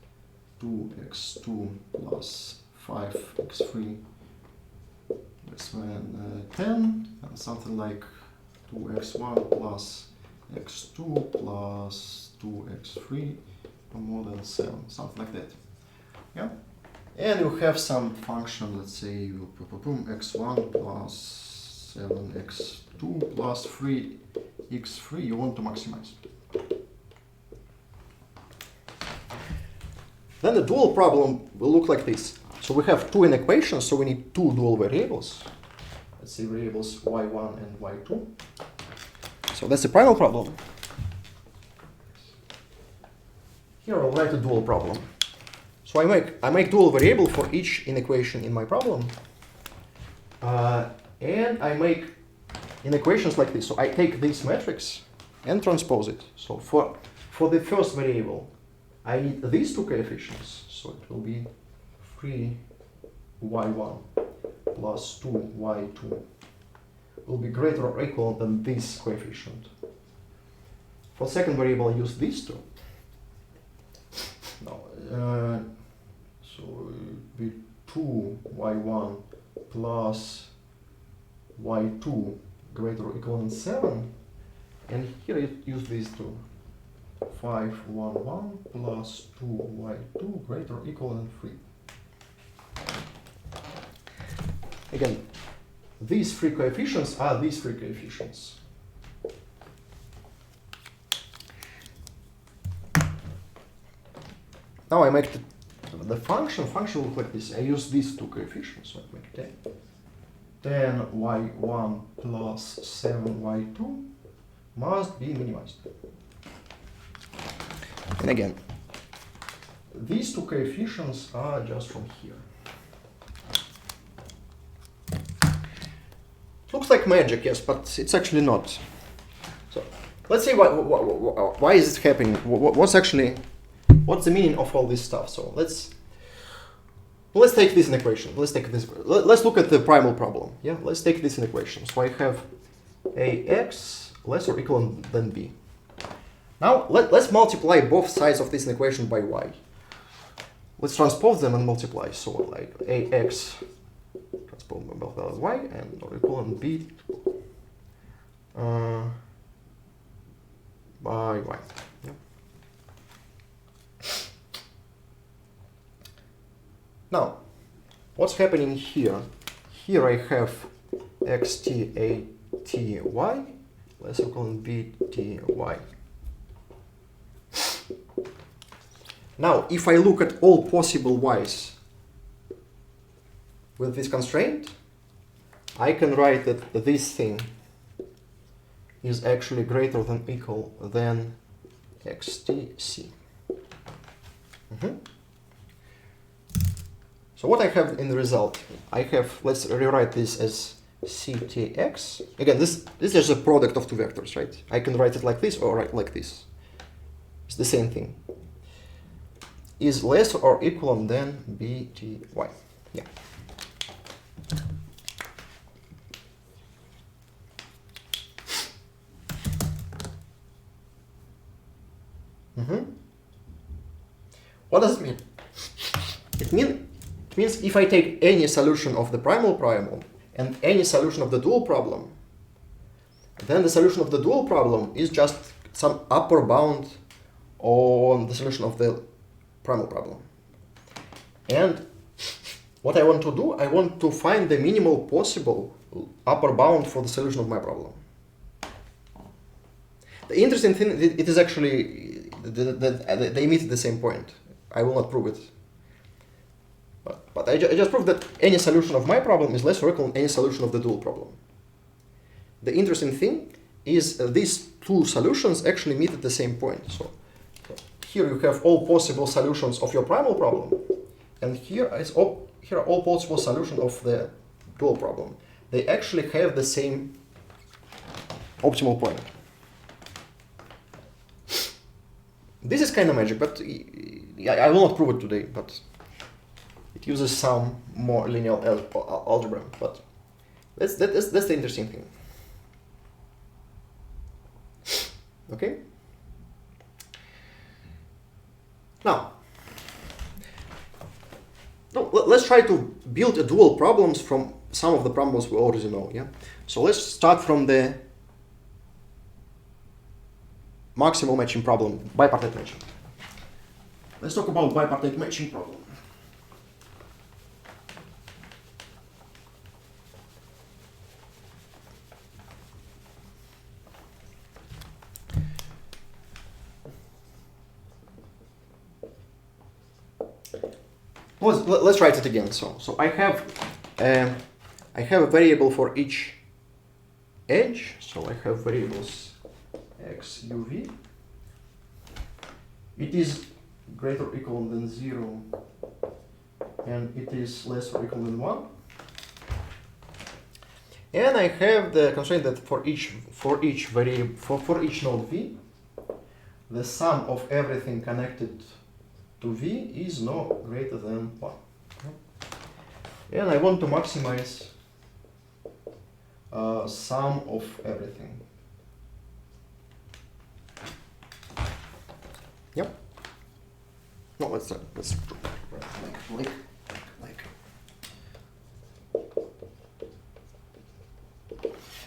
2x2 plus 5x3 is 10, and something like 2x1 plus x2 plus 2x3 more than 7, something like that. Yeah. And you have some function, let's say x1 plus 7x2 plus 3x3 you want to maximize. Then the dual problem will look like this. So we have two inequations, so we need two dual variables. Let's say variables y1 and y2. So that's the primal problem. Here I'll write a dual problem. So I make dual variable for each inequation in my problem. And I make inequations like this. So I take this matrix and transpose it. So for the first variable, I need these two coefficients. So it will be 3y1 plus 2y2 will be greater or equal than this coefficient. For second variable, I use these two. Now, so it will be 2y1 plus y2 greater or equal than 7. And here I use these two. 5y1 plus 2y2 greater or equal than 3. Again, these three coefficients are these three coefficients. Now I make the function look like this. I use these two coefficients, so I make 10 y1 plus 7y2 must be minimized. And again, these two coefficients are just from here. Looks like magic, yes, but it's actually not. So let's see why is it happening? What's the meaning of all this stuff? So let's take this in equation. Let's look at the primal problem. Yeah, let's take this in equation. So I have ax less or equal than b. Now let's multiply both sides of this equation by y. Let's transpose them and multiply. So like ax transpose by both y and or equal than b by y. Yeah. Now, what's happening here? Here I have xt a t y less or equal than b t y. Now, if I look at all possible y's with this constraint, I can write that this thing is actually greater than equal than xtc. So what I have in the result, I have, let's rewrite this as ctx. Again, this is just a product of two vectors, right? I can write it like this or write like this. It's the same thing. Is less or equal than bty. Yeah. What does it mean? It means if I take any solution of the primal problem and any solution of the dual problem, then the solution of the dual problem is just some upper bound on the solution of the primal problem. And what I want to do, I want to find the minimal possible upper bound for the solution of my problem. The interesting thing, it is actually, they meet at the same point. I will not prove it. But I just proved that any solution of my problem is less or equal than any solution of the dual problem. The interesting thing is these two solutions actually meet at the same point. So here you have all possible solutions of your primal problem, and here are all possible solutions of the dual problem. They actually have the same optimal point. This is kind of magic, but I will not prove it today, but it uses some more linear algebra, but that's the interesting thing. Okay? Now, let's try to build a dual problems from some of the problems we already know. Yeah. So let's start from the maximal matching problem, bipartite matching. Let's talk about bipartite matching problem. Let's write it again. So I have a variable for each edge. So I have variables x u v. It is greater or equal than 0, and it is less or equal than 1. And I have the constraint that for each node v, the sum of everything connected to v is no greater than 1. And I want to maximize sum of everything. Yep. No, let's like.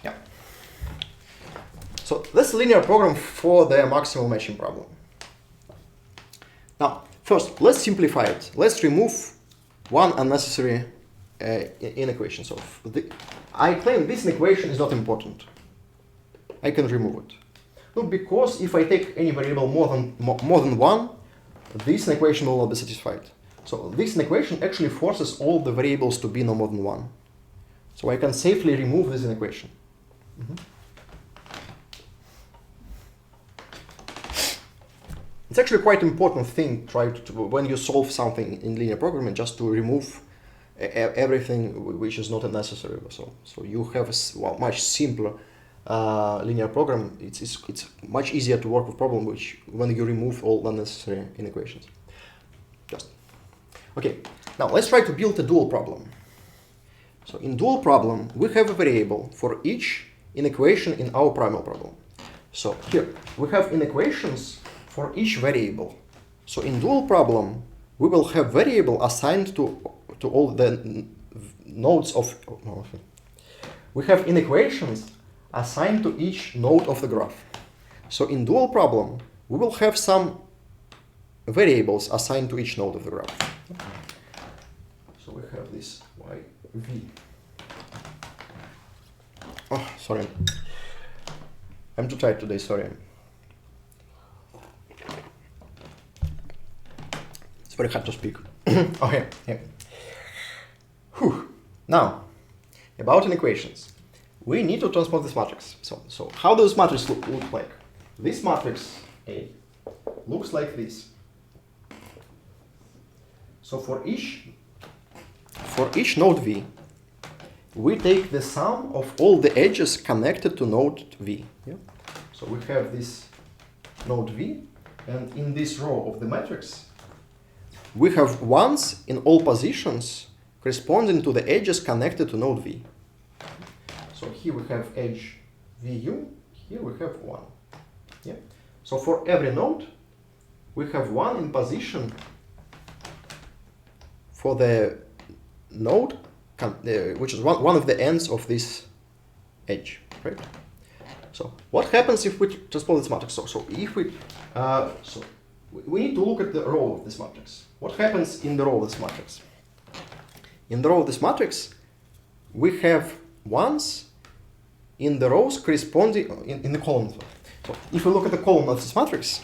Yeah. So this linear program for the maximal matching problem. Now, first, let's simplify it. Let's remove one unnecessary inequation. So I claim this inequation is not important. I can remove it. No, because if I take any variable more than one, this inequation will not be satisfied. So this inequation actually forces all the variables to be no more than one. So I can safely remove this inequation. It's actually quite important thing when you solve something in linear programming, just to remove everything which is not necessary. So you have a much simpler linear program. It's much easier to work with problem when you remove all unnecessary inequations. Okay. Now let's try to build a dual problem. So in dual problem, we have a variable for each inequation in our primal problem. So here we have inequations for each variable. So in dual problem, we will have variable assigned to all the nodes of. We have inequations assigned to each node of the graph. So in dual problem, we will have some variables assigned to each node of the graph. So we have this yv. Oh, sorry. I'm too tired today, sorry. It's very hard to speak. Okay, yeah. Whew. Now, about inequations. We need to transpose this matrix. So how does matrix look like? This matrix A looks like this. So for each node V, we take the sum of all the edges connected to node V. Yeah? So we have this node V, and in this row of the matrix, we have ones in all positions corresponding to the edges connected to node V. So here we have edge VU, here we have 1. Yeah? So for every node, we have 1 in position for the node, which is one of the ends of this edge, right? So what happens if we transpose this matrix? So if we need to look at the row of this matrix. What happens in the row of this matrix? In the row of this matrix, we have ones in the rows corresponding in the columns. So if we look at the column of this matrix,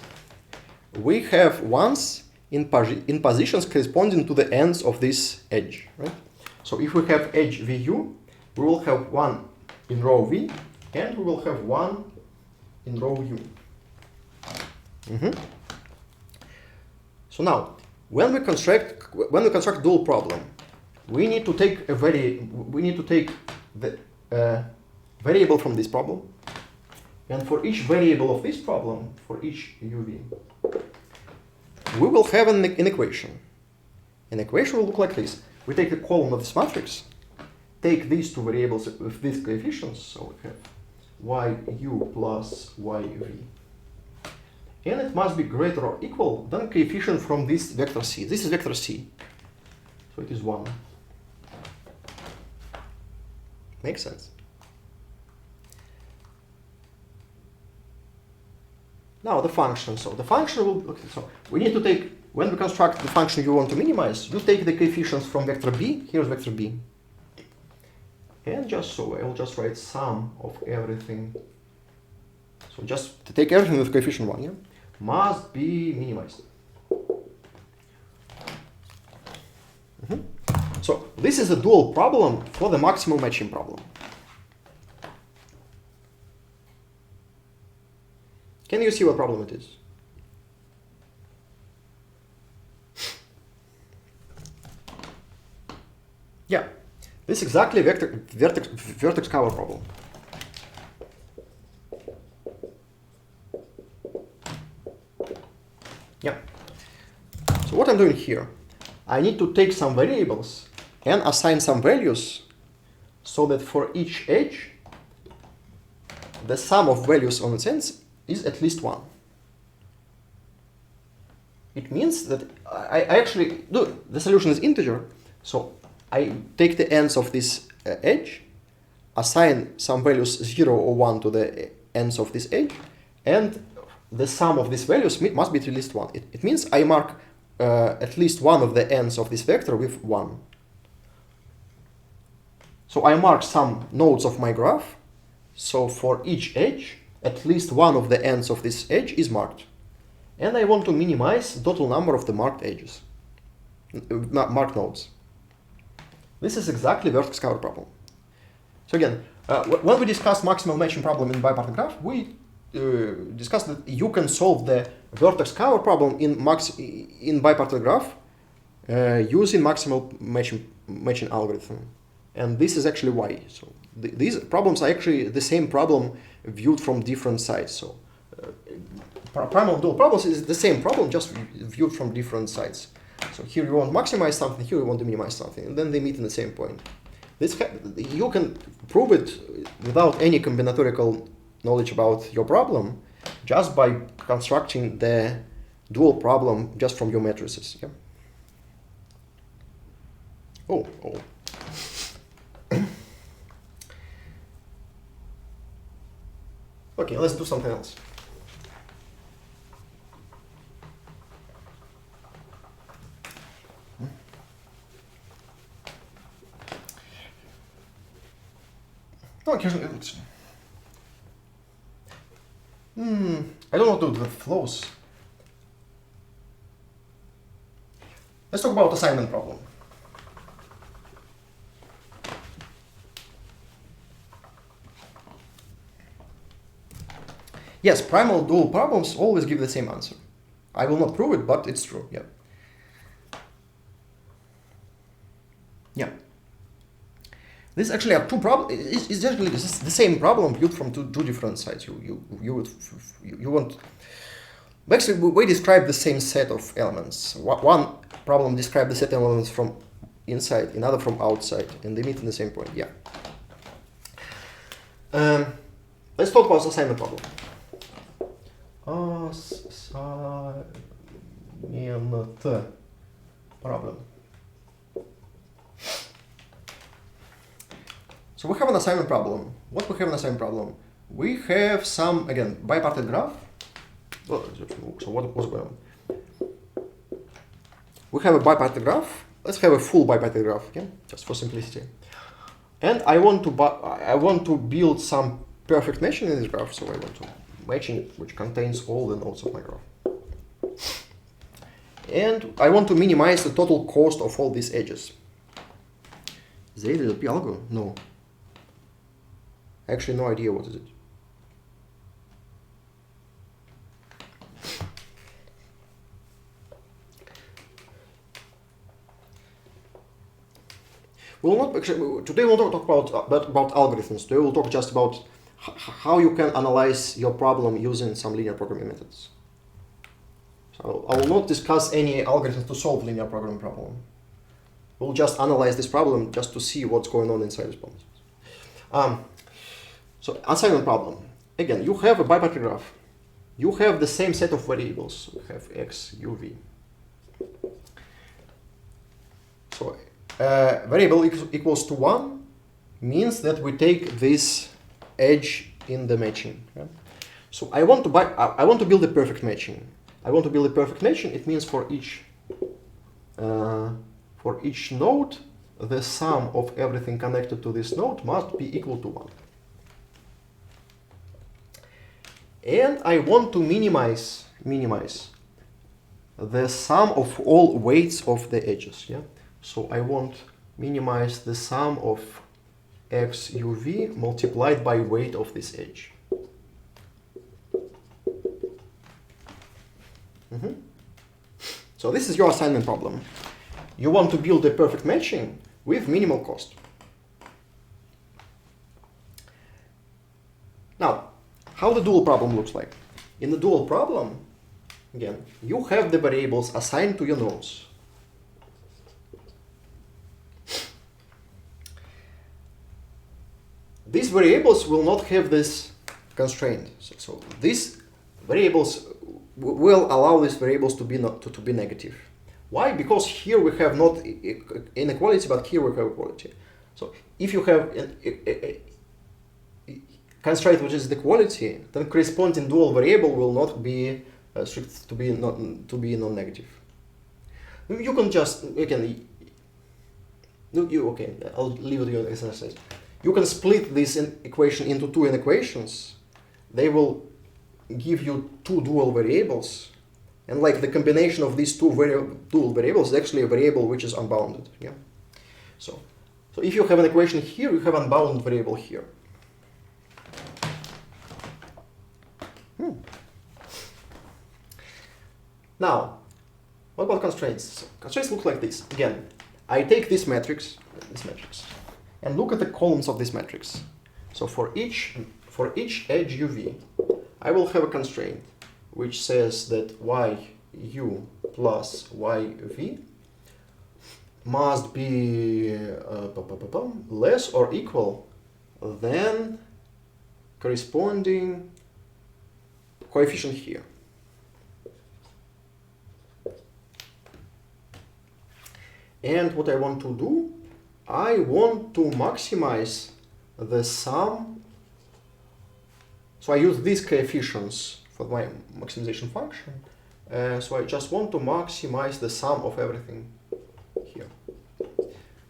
we have ones in positions corresponding to the ends of this edge, right? So if we have edge VU, we will have 1 in row V, and we will have 1 in row U. So now, when we construct dual problem, we need to take the variable from this problem, and for each variable of this problem, for each UV, we will have an equation. An equation will look like this. We take the column of this matrix, take these two variables with these coefficients, so we have yu plus yv. And it must be greater or equal than coefficient from this vector c. This is vector c, so it is 1. Makes sense. Now the function. So the function will. Okay, so we need to take, when we construct the function you want to minimize, you take the coefficients from vector b. Here's vector b. And just so I will just write sum of everything. So just to take everything with coefficient 1, yeah, must be minimized. So this is a dual problem for the maximal matching problem. Can you see what problem it is? Yeah, this is exactly vertex cover problem. Yeah. So what I'm doing here, I need to take some variables and assign some values so that for each edge the sum of values on its ends is at least 1. It means that I actually do, the solution is integer, so I take the ends of this edge, assign some values 0 or 1 to the ends of this edge, and the sum of these values must be at least 1. It means I mark at least one of the ends of this vector with 1. So I mark some nodes of my graph. So for each edge, at least one of the ends of this edge is marked. And I want to minimize the total number of the marked edges, marked nodes. This is exactly vertex cover problem. So again, when we discussed maximal matching problem in bipartite graph, we discussed that you can solve the vertex cover problem in bipartite graph using maximal matching algorithm. And this is actually why. So these problems are actually the same problem viewed from different sides. So primal dual problems is the same problem, just viewed from different sides. So here you want to maximize something, here you want to minimize something, and then they meet in the same point. You can prove it without any combinatorial knowledge about your problem, just by constructing the dual problem just from your matrices. Yeah? Oh. Okay, let's do something else. Okay, I don't know what to do with flows. Let's talk about assignment problem. Yes, primal dual problems always give the same answer. I will not prove it, but it's true. Yeah. Yeah. This actually are two problems. It's actually the same problem viewed from two different sides. You want. Actually, we describe the same set of elements. One problem describes the set of elements from inside, another from outside, and they meet in the same point. Yeah. Let's talk about assignment problem. Assignment problem. So we have an assignment problem. What we have an assignment problem? We have some, again, bipartite graph. So what was going on? We have a bipartite graph. Let's have a full bipartite graph again, just for simplicity. And I want to build some perfect matching in this graph. So I want to matching which contains all the nodes of my graph. And I want to minimize the total cost of all these edges. ZLP algo? No. Actually, no idea what is it. We'll not actually, today we'll not talk about algorithms. Today we'll talk just about how you can analyze your problem using some linear programming methods. So I will not discuss any algorithms to solve linear programming problem. We'll just analyze this problem just to see what's going on inside this problem. So assignment problem. Again, you have a bipartite graph. You have the same set of variables. We have x, u, v. So variable equals to 1 means that we take this edge in the matching. Yeah? So I want to build a perfect matching. It means for each node, the sum of everything connected to this node must be equal to 1. And I want to minimize the sum of all weights of the edges. Yeah. So I want minimize the sum of x uv multiplied by weight of this edge. So this is your assignment problem. You want to build a perfect matching with minimal cost. Now, how the dual problem looks like. In the dual problem, again, you have the variables assigned to your nodes. These variables will not have this constraint. So these variables will allow these variables to be to be negative. Why? Because here we have not inequality, but here we have equality. So if you have a constraint which is the equality, then corresponding dual variable will not be strict to be non-negative. You can just okay. I'll leave it to you as an exercise. You can split this equation into two inequations. They will give you two dual variables, and like the combination of these two dual variables is actually a variable which is unbounded. Yeah. So if you have an equation here, you have unbounded variable here. Now, what about constraints? So constraints look like this. Again, I take this matrix, and look at the columns of this matrix. So for each edge UV, I will have a constraint which says that YU plus YV must be less or equal than corresponding coefficient here. And what I want to do, I want to maximize the sum. So I use these coefficients for my maximization function. So I just want to maximize the sum of everything here.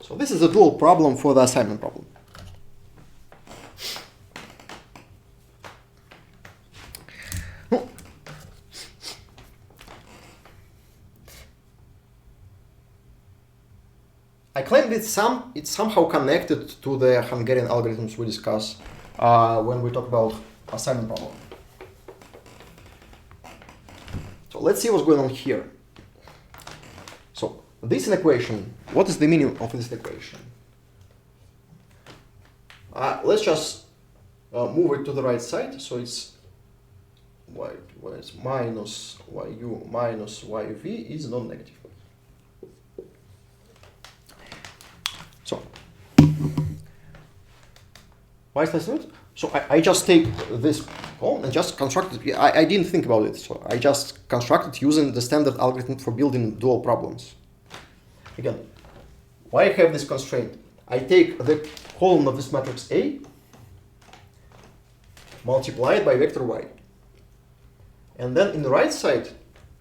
So this is a dual problem for the assignment problem. I claim that it's somehow connected to the Hungarian algorithms we discuss when we talk about assignment problem. So let's see what's going on here. So this equation, what is the meaning of this equation? Let's just move it to the right side. So it's minus yu minus yv is non-negative. So why is that? So I just take this column and just construct it. I didn't think about it. So I just constructed using the standard algorithm for building dual problems. Again, why I have this constraint? I take the column of this matrix A, multiply it by vector y. And then in the right side,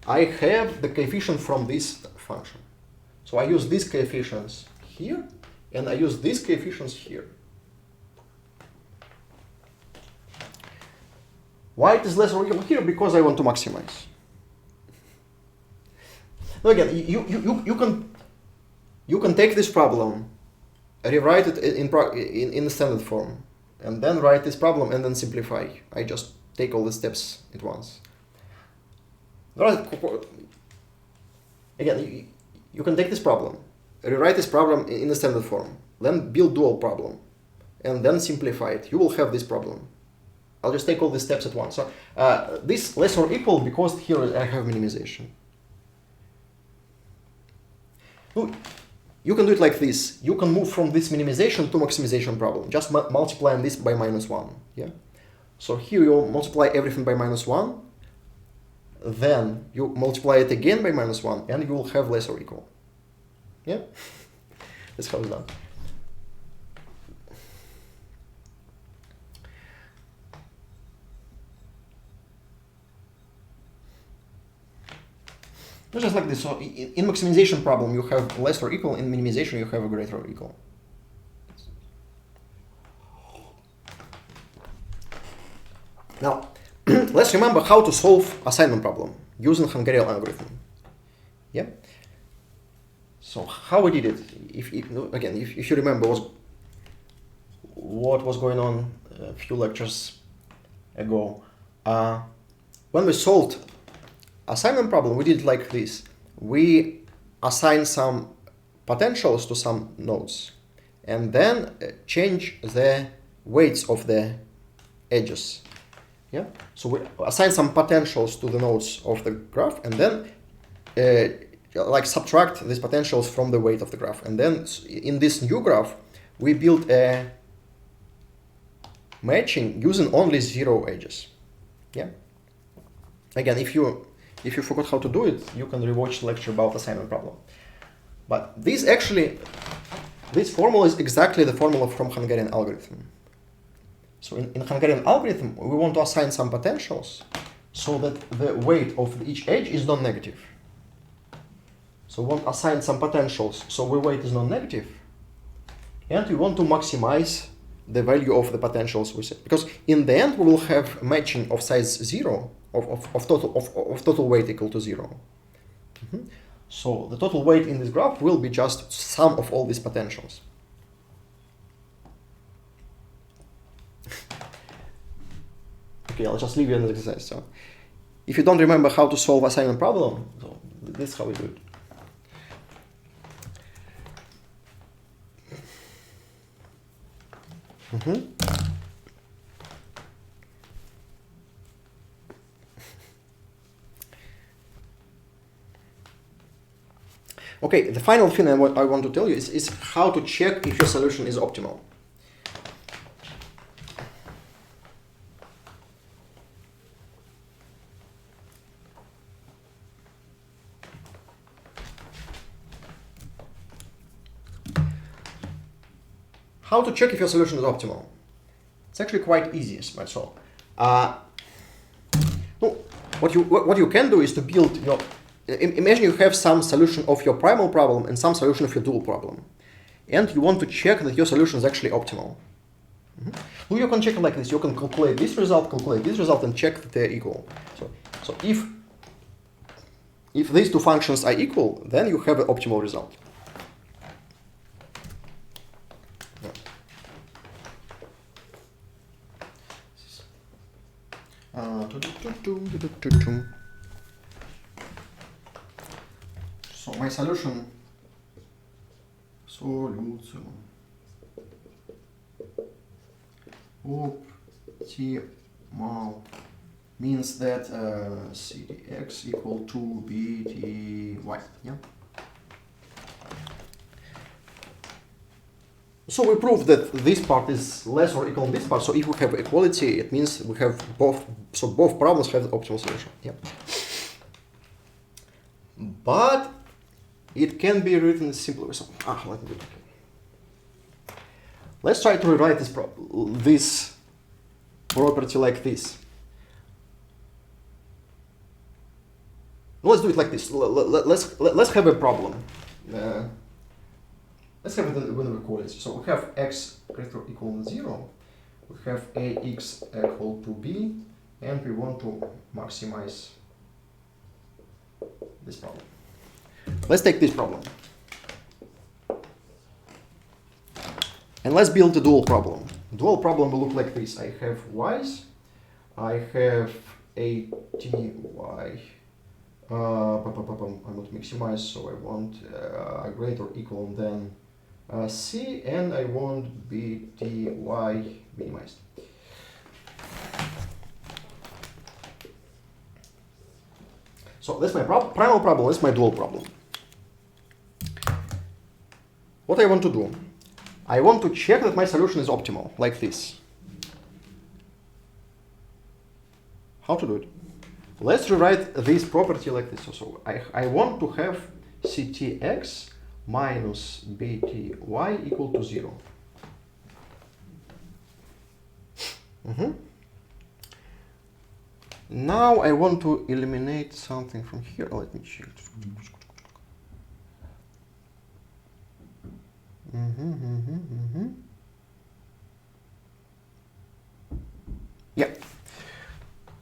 I have the coefficient from this function. So I use these coefficients here, and I use these coefficients here. Why it is less or equal here? Because I want to maximize. Now again, you can take this problem, rewrite it in the standard form, and then write this problem and then simplify. I just take all the steps at once. Again, you can take this problem, rewrite this problem in the standard form, then build dual problem, and then simplify it. You will have this problem. I'll just take all these steps at once. So this less or equal because here I have minimization. You can do it like this. You can move from this minimization to maximization problem. Just multiplying this by -1. Yeah. So here you multiply everything by -1. Then you multiply it again by -1, and you will have less or equal. Yeah. That's how it's done. Just like this. So in maximization problem, you have less or equal. In minimization, you have a greater or equal. Now, let's remember how to solve assignment problem using Hungarian algorithm. Yeah. So how we did it? If you remember what was going on a few lectures ago, when we solved assignment problem, we did it like this. We assign some potentials to some nodes and then change the weights of the edges. Yeah. So we assign some potentials to the nodes of the graph and then like subtract these potentials from the weight of the graph. And then in this new graph, we build a matching using only 0 edges. Yeah. Again, if you forgot how to do it, you can rewatch the lecture about assignment problem. But this formula is exactly the formula from Hungarian algorithm. So in Hungarian algorithm, we want to assign some potentials so that the weight of each edge is non-negative. So we want to assign some potentials so the weight is non-negative, and we want to maximize the value of the potentials we set. Because in the end, we will have matching of size 0 of total weight equal to 0. So the total weight in this graph will be just sum of all these potentials. Okay, I'll just leave you an exercise. So if you don't remember how to solve assignment problem, so this is how we do it. Okay, the final thing I want to tell you is how to check if your solution is optimal. How to check if your solution is optimal? It's actually quite easy, that's all. What you can do is to build your. Imagine you have some solution of your primal problem and some solution of your dual problem, and you want to check that your solution is actually optimal. Well, you can check it like this. You can calculate this result, and check that they're equal. So if these two functions are equal, then you have an optimal result. So my solution optimal means that CDX equal to BTY. Yeah. So we prove that this part is less or equal to this part. So if we have equality, it means we have both. So both problems have the optimal solution. Yeah. But it can be written simply. So, let me do it. Let's try to rewrite this property like this. Let's do it like this. Let's have a problem. Let's have it with equality. So we have x greater or equal to 0. We have ax equal to b, and we want to maximize this problem. Let's take this problem. And let's build a dual problem. Dual problem will look like this. I have y's. I have a ty. I want to maximize, so I want a greater or equal than c, and I want bty minimized. So that's my primal problem, that's my dual problem. What I want to do, I want to check that my solution is optimal, like this. How to do it? Let's rewrite this property like this. So I want to have ctx minus bty equal to 0. Now I want to eliminate something from here. Let me check. Yeah.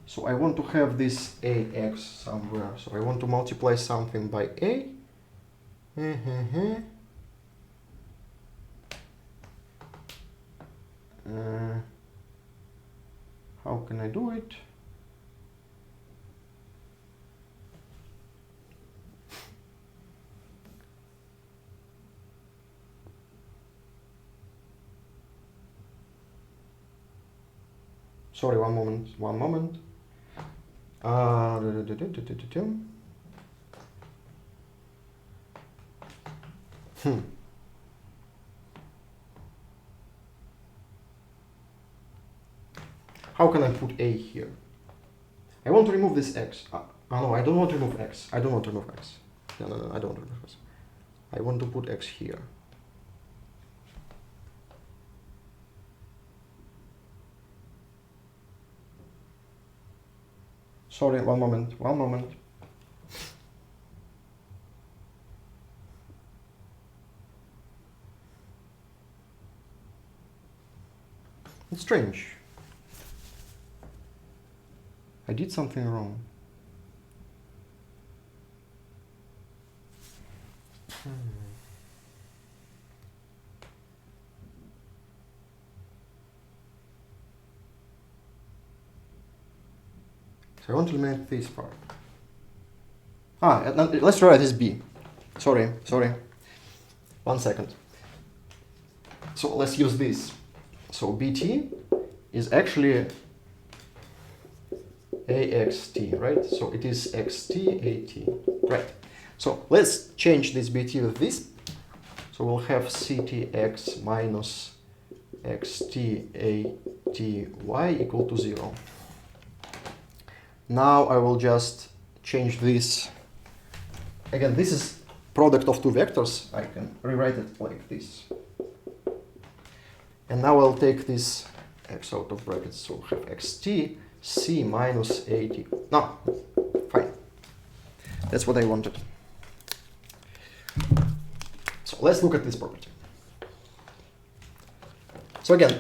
So I want to have this ax somewhere. So I want to multiply something by a. How can I do it? Sorry, one moment. how can I put A here? I want to remove this X. No, I don't want to remove X. I don't want to remove X. No, I don't want to remove X. I want to put X here. Sorry, one moment. It's strange. I did something wrong. So I want to eliminate this part. Let's try this B. Sorry. 1 second. So let's use this. So BT is actually AXT, right? So it is XT, AT, right? So let's change this BT with this. So we'll have CTX minus XT, ATY equal to 0. Now I will just change this. Again, this is product of two vectors. I can rewrite it like this. And now I'll take this X out of brackets. So we'll have XT, C minus AT. No, fine. That's what I wanted. So let's look at this property. So again,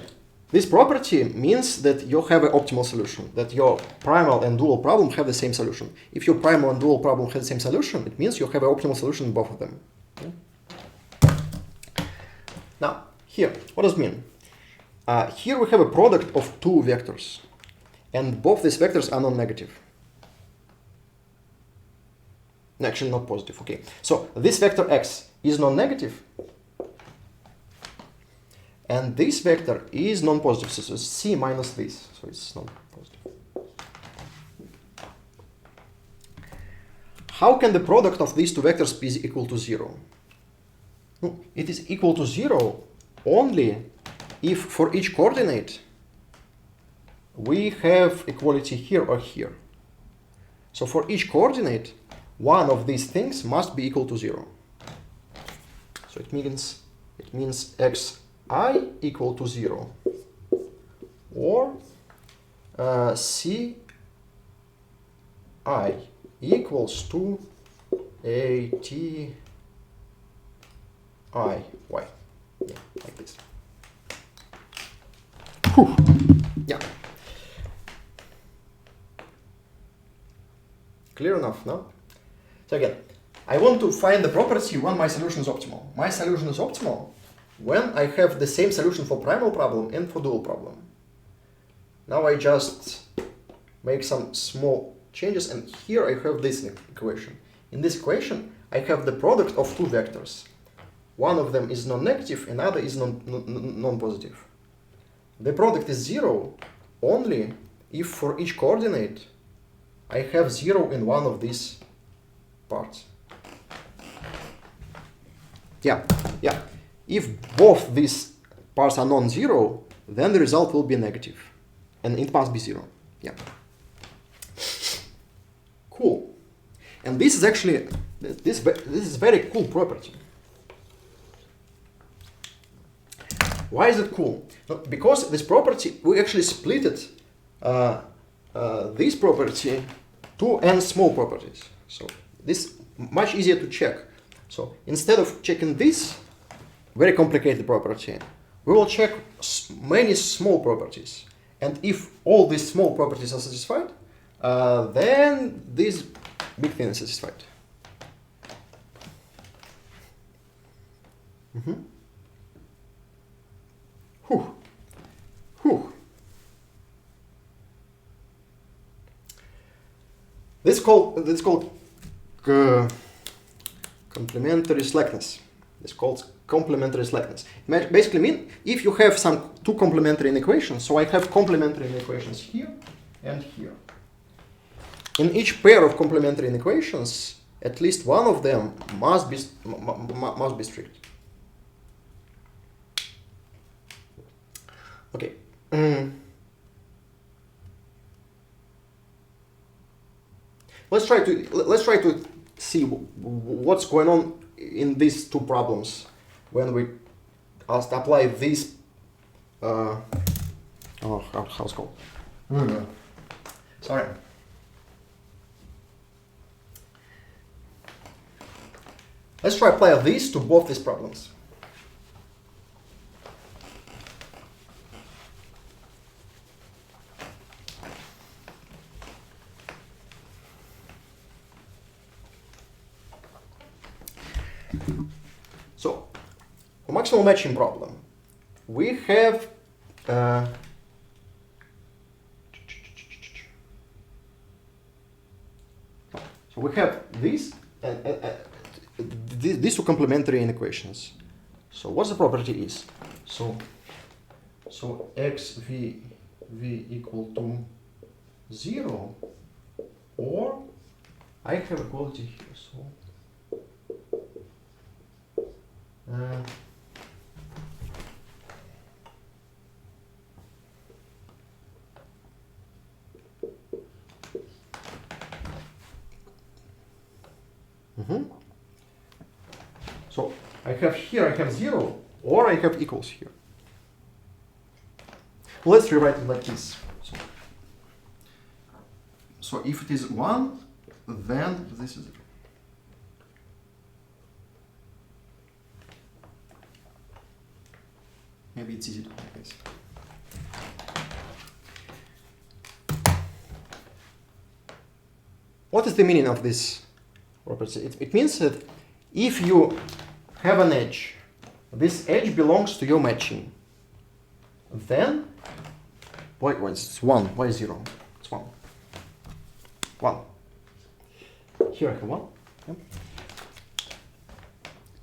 this property means that you have an optimal solution, that your primal and dual problem have the same solution. If your primal and dual problem have the same solution, it means you have an optimal solution in both of them. Okay? Now, here, what does it mean? Here we have a product of two vectors, and both these vectors are non-negative. Actually, not positive. Okay, so this vector x is non-negative, and this vector is non-positive. So it's c minus this, so it's non-positive. How can the product of these two vectors be equal to 0? No, it is equal to 0 only if for each coordinate we have equality here or here. So for each coordinate, one of these things must be equal to 0. So it means xi equal to 0, or ci equals to ati y. Yeah, like this. Whew. Yeah. Clear enough, no? So again, I want to find the property when my solution is optimal. My solution is optimal when I have the same solution for primal problem and for dual problem. Now I just make some small changes, and here I have this equation. In this equation, I have the product of two vectors. One of them is non-negative, another is non-positive. The product is 0 only if for each coordinate I have 0 in one of these parts. Yeah. If both these parts are non-zero, then the result will be negative, and it must be 0. Yeah. Cool. And this is actually this is very cool property. Why is it cool? Because this property, we actually split it, this property, to n small properties. So this much easier to check. So instead of checking this very complicated property, we will check many small properties. And if all these small properties are satisfied, then this big thing is satisfied. This is called complementary slackness. It's called complementary slackness. It basically means if you have some two complementary inequations, so I have complementary inequations here and here. In each pair of complementary inequations, at least one of them must be strict. Okay. let's try to see what's going on in these two problems when we apply this. How's it called? Sorry. Let's try apply this to both these problems. So, a maximal matching problem. We have so we have this and these two complementary inequations. So what the property is? So x v equal to 0, or I have equality here. So so I have 0, or I have equals here. Let's rewrite it like this. So if it is 1, then this is it. Maybe it's easy to make this. What is the meaning of this property? It means that if you have an edge, this edge belongs to your matching. Then, why it's 1? Why 0? It's 1. 1. Here I have 1. Yeah.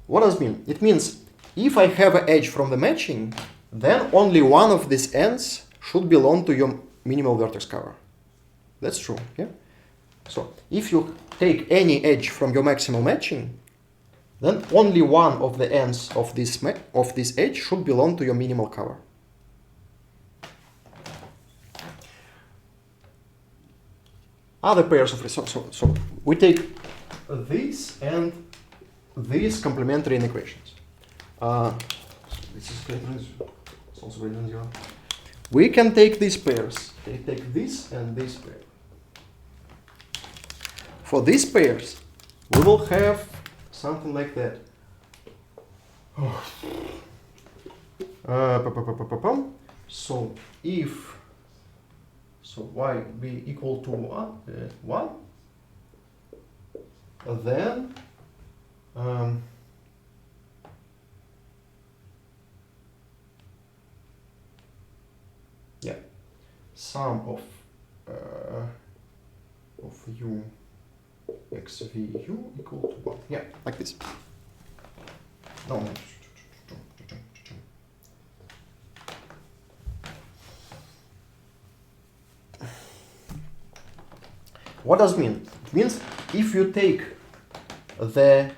What does it mean? It means if I have an edge from the matching, then only one of these ends should belong to your minimal vertex cover. That's true, yeah? So if you take any edge from your maximal matching, then only one of the ends of this edge should belong to your minimal cover. Other pairs of results. So we take these and these complementary inequations. This is it's also greater than 0. We can take these pairs. They take this and this pair. For these pairs, we will have something like that. So if y be equal to 1, then sum of u x v u equal to 1. Yeah, like this. No. What does it mean? It means if you take the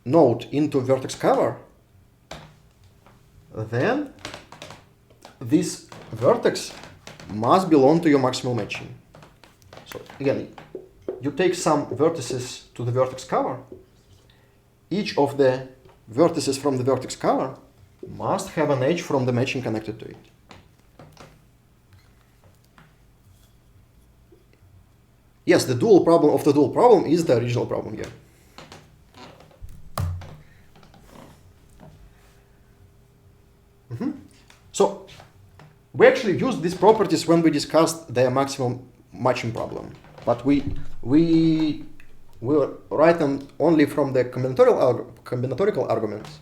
node into vertex cover, then this vertex must belong to your maximal matching. So again, you take some vertices to the vertex cover. Each of the vertices from the vertex cover must have an edge from the matching connected to it. Yes, the dual problem of the dual problem is the original problem here. So we actually used these properties when we discussed the maximum matching problem, but we will write them only from the combinatorial arguments.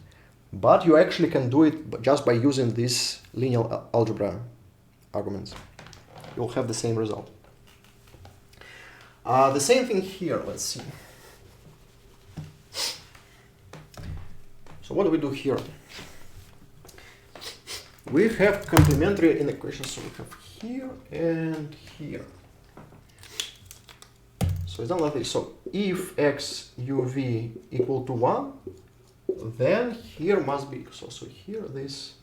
But you actually can do it just by using these linear algebra arguments. You'll have the same result. The same thing here, let's see. So what do we do here? We have complementary inequations, so we have here and here. So it's done like this. So if x uv equal to 1, then here must be, so here this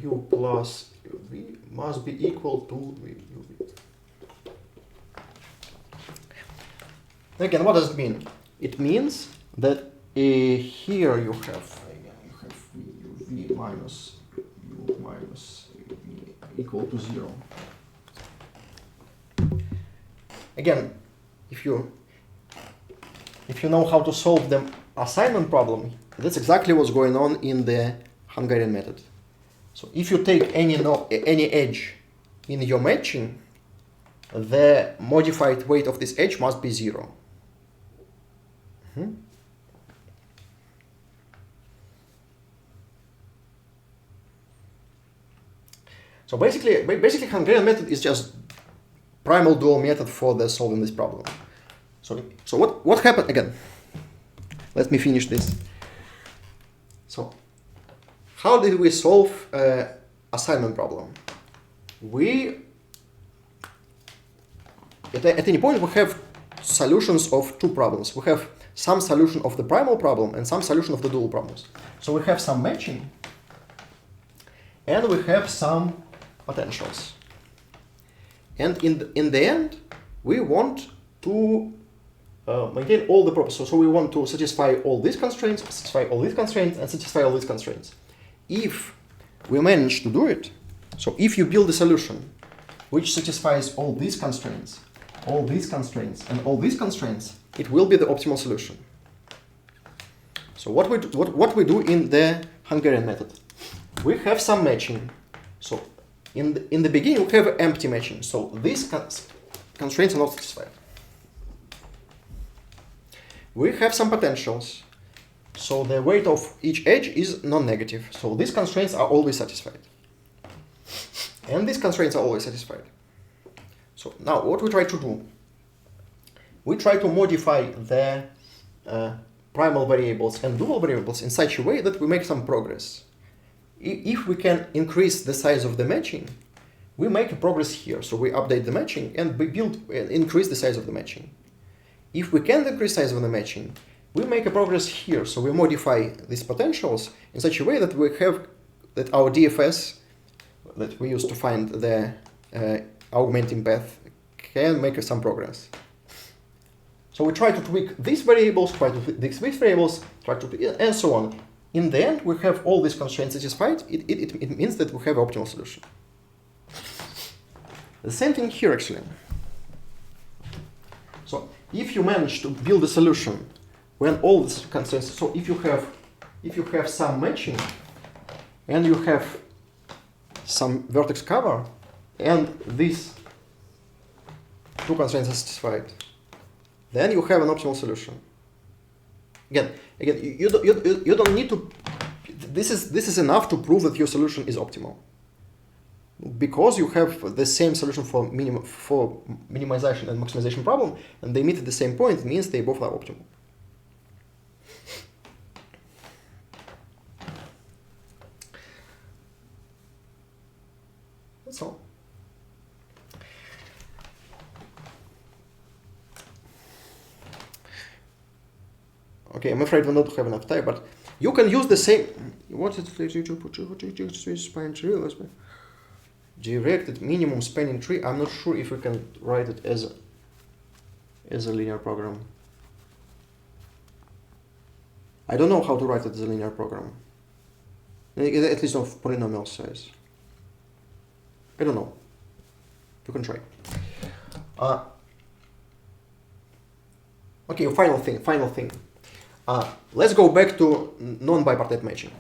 yu plus uv must be equal to uv. Again, what does it mean? It means that here you have v minus u minus v equal to 0. Again, if you know how to solve the assignment problem, that's exactly what's going on in the Hungarian method. So if you take any edge in your matching, the modified weight of this edge must be 0. So basically Hungarian method is just primal dual method for the solving this problem. So what happened again? Let me finish this. So how did we solve assignment problem? At any point we have solutions of two problems. We have some solution of the primal problem and some solution of the dual problems. So we have some matching and we have some potentials. And in the end, we want to maintain all the properties. So we want to satisfy all these constraints, satisfy all these constraints, and satisfy all these constraints. If we manage to do it, so if you build a solution which satisfies all these constraints, and all these constraints, it will be the optimal solution. So what we do in the Hungarian method, we have some matching. So in the beginning we have empty matching. So these constraints are not satisfied. We have some potentials. So the weight of each edge is non-negative. So these constraints are always satisfied. And these constraints are always satisfied. So now what we try to do? We try to modify the primal variables and dual variables in such a way that we make some progress. If we can increase the size of the matching, we make a progress here. So we update the matching and we increase the size of the matching. If we can increase the size of the matching, we make a progress here. So we modify these potentials in such a way that we have that our DFS that we use to find the augmenting path can make some progress. So we try to tweak these variables, try to tweak these variables, and so on. In the end, we have all these constraints satisfied. It means that we have an optimal solution. The same thing here, actually. So if you manage to build a solution when all these constraints, so if you have some matching and you have some vertex cover and these two constraints are satisfied, then you have an optimal solution. Again, you don't need to. This is enough to prove that your solution is optimal, because you have the same solution for minimization and maximization problem, and they meet at the same point. It means they both are optimal. That's all. Okay, I'm afraid we don't have enough time, but you can use the same. What is it? Directed minimum spanning tree. I'm not sure if we can write it as a linear program. I don't know how to write it as a linear program. At least of polynomial size. I don't know. You can try. Okay, final thing. Let's go back to non-bipartite matching.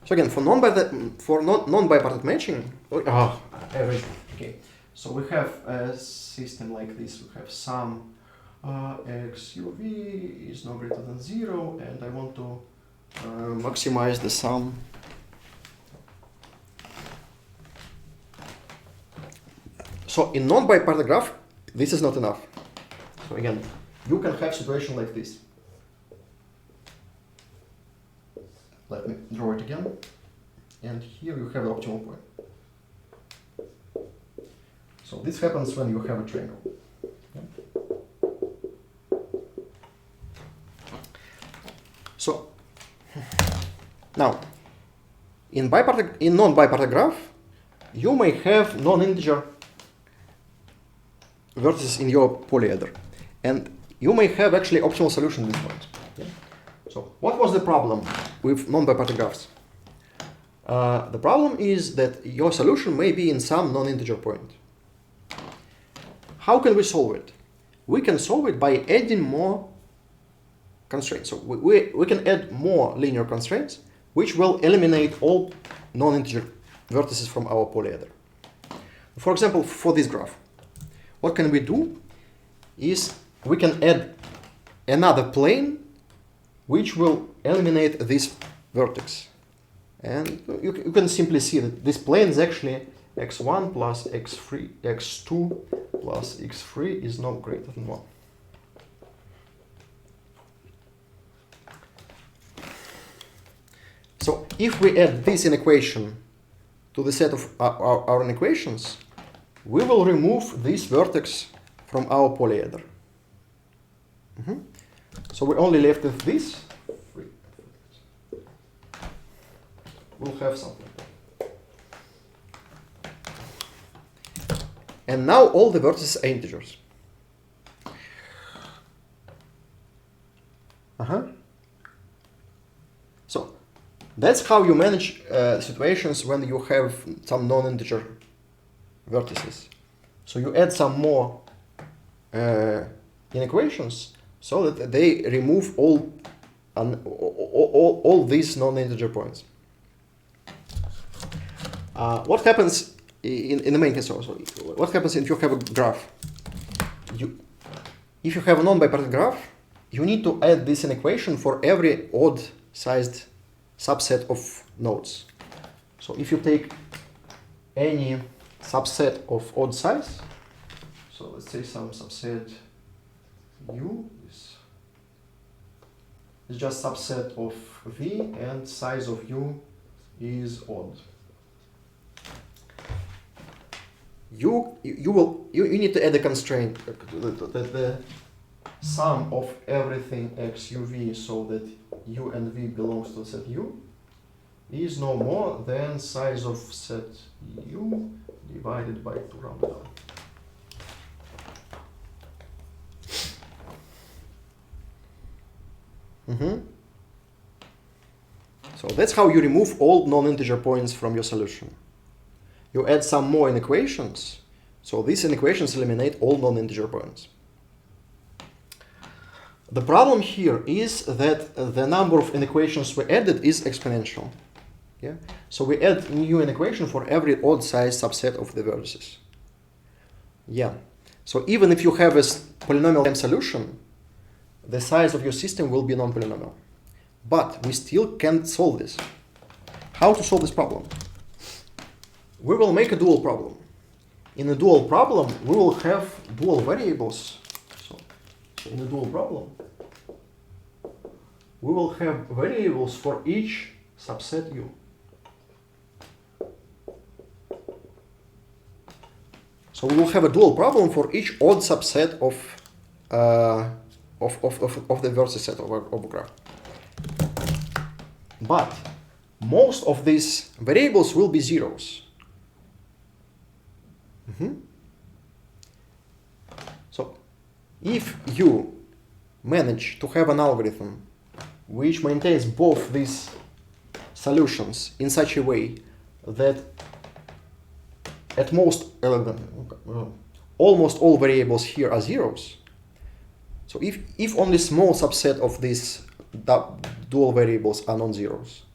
So again, for non-bipartite matching, okay. So we have a system like this. We have some x uv is no greater than 0, and I want to maximize the sum. So in non-bipartite graph, this is not enough. So again, you can have situation like this. Let me draw it again. And here you have the optimal point. So this happens when you have a triangle. Okay. So now, in non-bipartite graph, you may have non-integer vertices in your polyeder, and you may have actually optimal solution at this point. Yeah? So what was the problem with non-bipartite graphs? The problem is that your solution may be in some non-integer point. How can we solve it? We can solve it by adding more constraints. So we can add more linear constraints, which will eliminate all non-integer vertices from our polyeder. For example, for this graph, what can we do is we can add another plane which will eliminate this vertex. And you can simply see that this plane is actually x1 plus x3, x2 plus x3 is no greater than 1. So if we add this inequation to the set of our inequations, we will remove this vertex from our polyeder. So we're only left with this. We'll have something. And now all the vertices are integers. So that's how you manage situations when you have some non-integer vertices. So you add some more inequations so that they remove all these non-integer points. What happens in the main case also? What happens if you have a graph? If you have a non-bipartite graph, you need to add this inequation for every odd-sized subset of nodes. So if you take any subset of odd size, so let's say some subset U is just subset of V and size of U is odd. You need to add a constraint that the sum of everything x u v so that u and v belongs to set u is no more than size of set u divided by 2 rounded down. So that's how you remove all non-integer points from your solution. You add some more inequations, so these inequations eliminate all non-integer points. The problem here is that the number of inequations we added is exponential. Yeah? So we add new inequation for every odd size subset of the vertices. Yeah. So even if you have a polynomial time solution, the size of your system will be non-polynomial. But we still can't solve this. How to solve this problem? We will make a dual problem. In a dual problem, we will have dual variables. So in a dual problem, we will have variables for each subset U. So we will have a dual problem for each odd subset of the vertex set of a graph. But most of these variables will be zeros. So if you manage to have an algorithm which maintains both these solutions in such a way that at most almost all variables here are zeros, so if only small subset of these dual variables are non-zeros,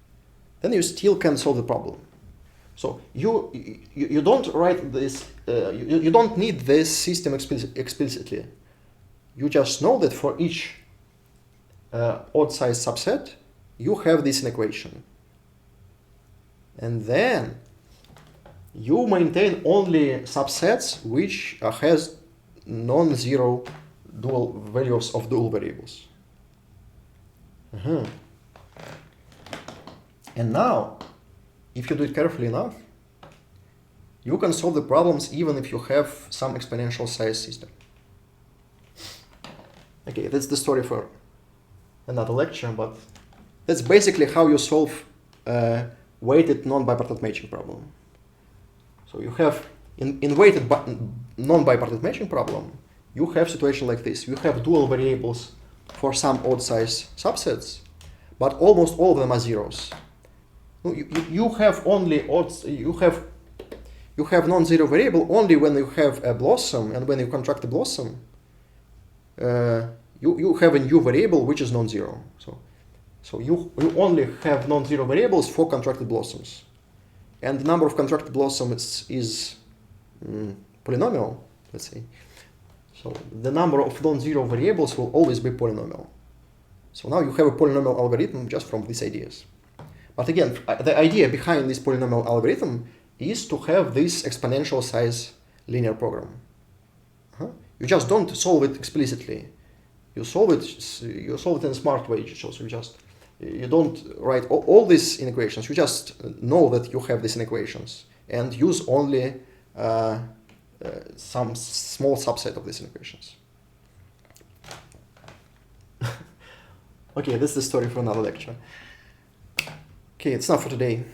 then you still can solve the problem. So you don't write this, you don't need this system explicitly. You just know that for each odd size subset, you have this inequation. And then you maintain only subsets which has non-zero dual values of dual variables. And now, if you do it carefully enough, you can solve the problems even if you have some exponential size system. Okay, that's the story for another lecture, but That's basically how you solve weighted non-bipartite matching problem. So you have in weighted non-bipartite matching problem, you have situation like this. You have dual variables for some odd size subsets, but almost all of them are zeros. You have only odds. You have non-zero variable only when you have a blossom, and when you contract a blossom, you have a new variable which is non-zero. So you only have non-zero variables for contracted blossoms, and the number of contracted blossoms is polynomial, let's say. So the number of non-zero variables will always be polynomial. So now you have a polynomial algorithm just from these ideas. But again, the idea behind this polynomial algorithm is to have this exponential size linear program. You just don't solve it explicitly. You solve it in a smart way. So you don't write all these inequations. You just know that you have these inequations and use only some small subset of these inequations. Okay, this is the story for another lecture. Okay, it's enough for today.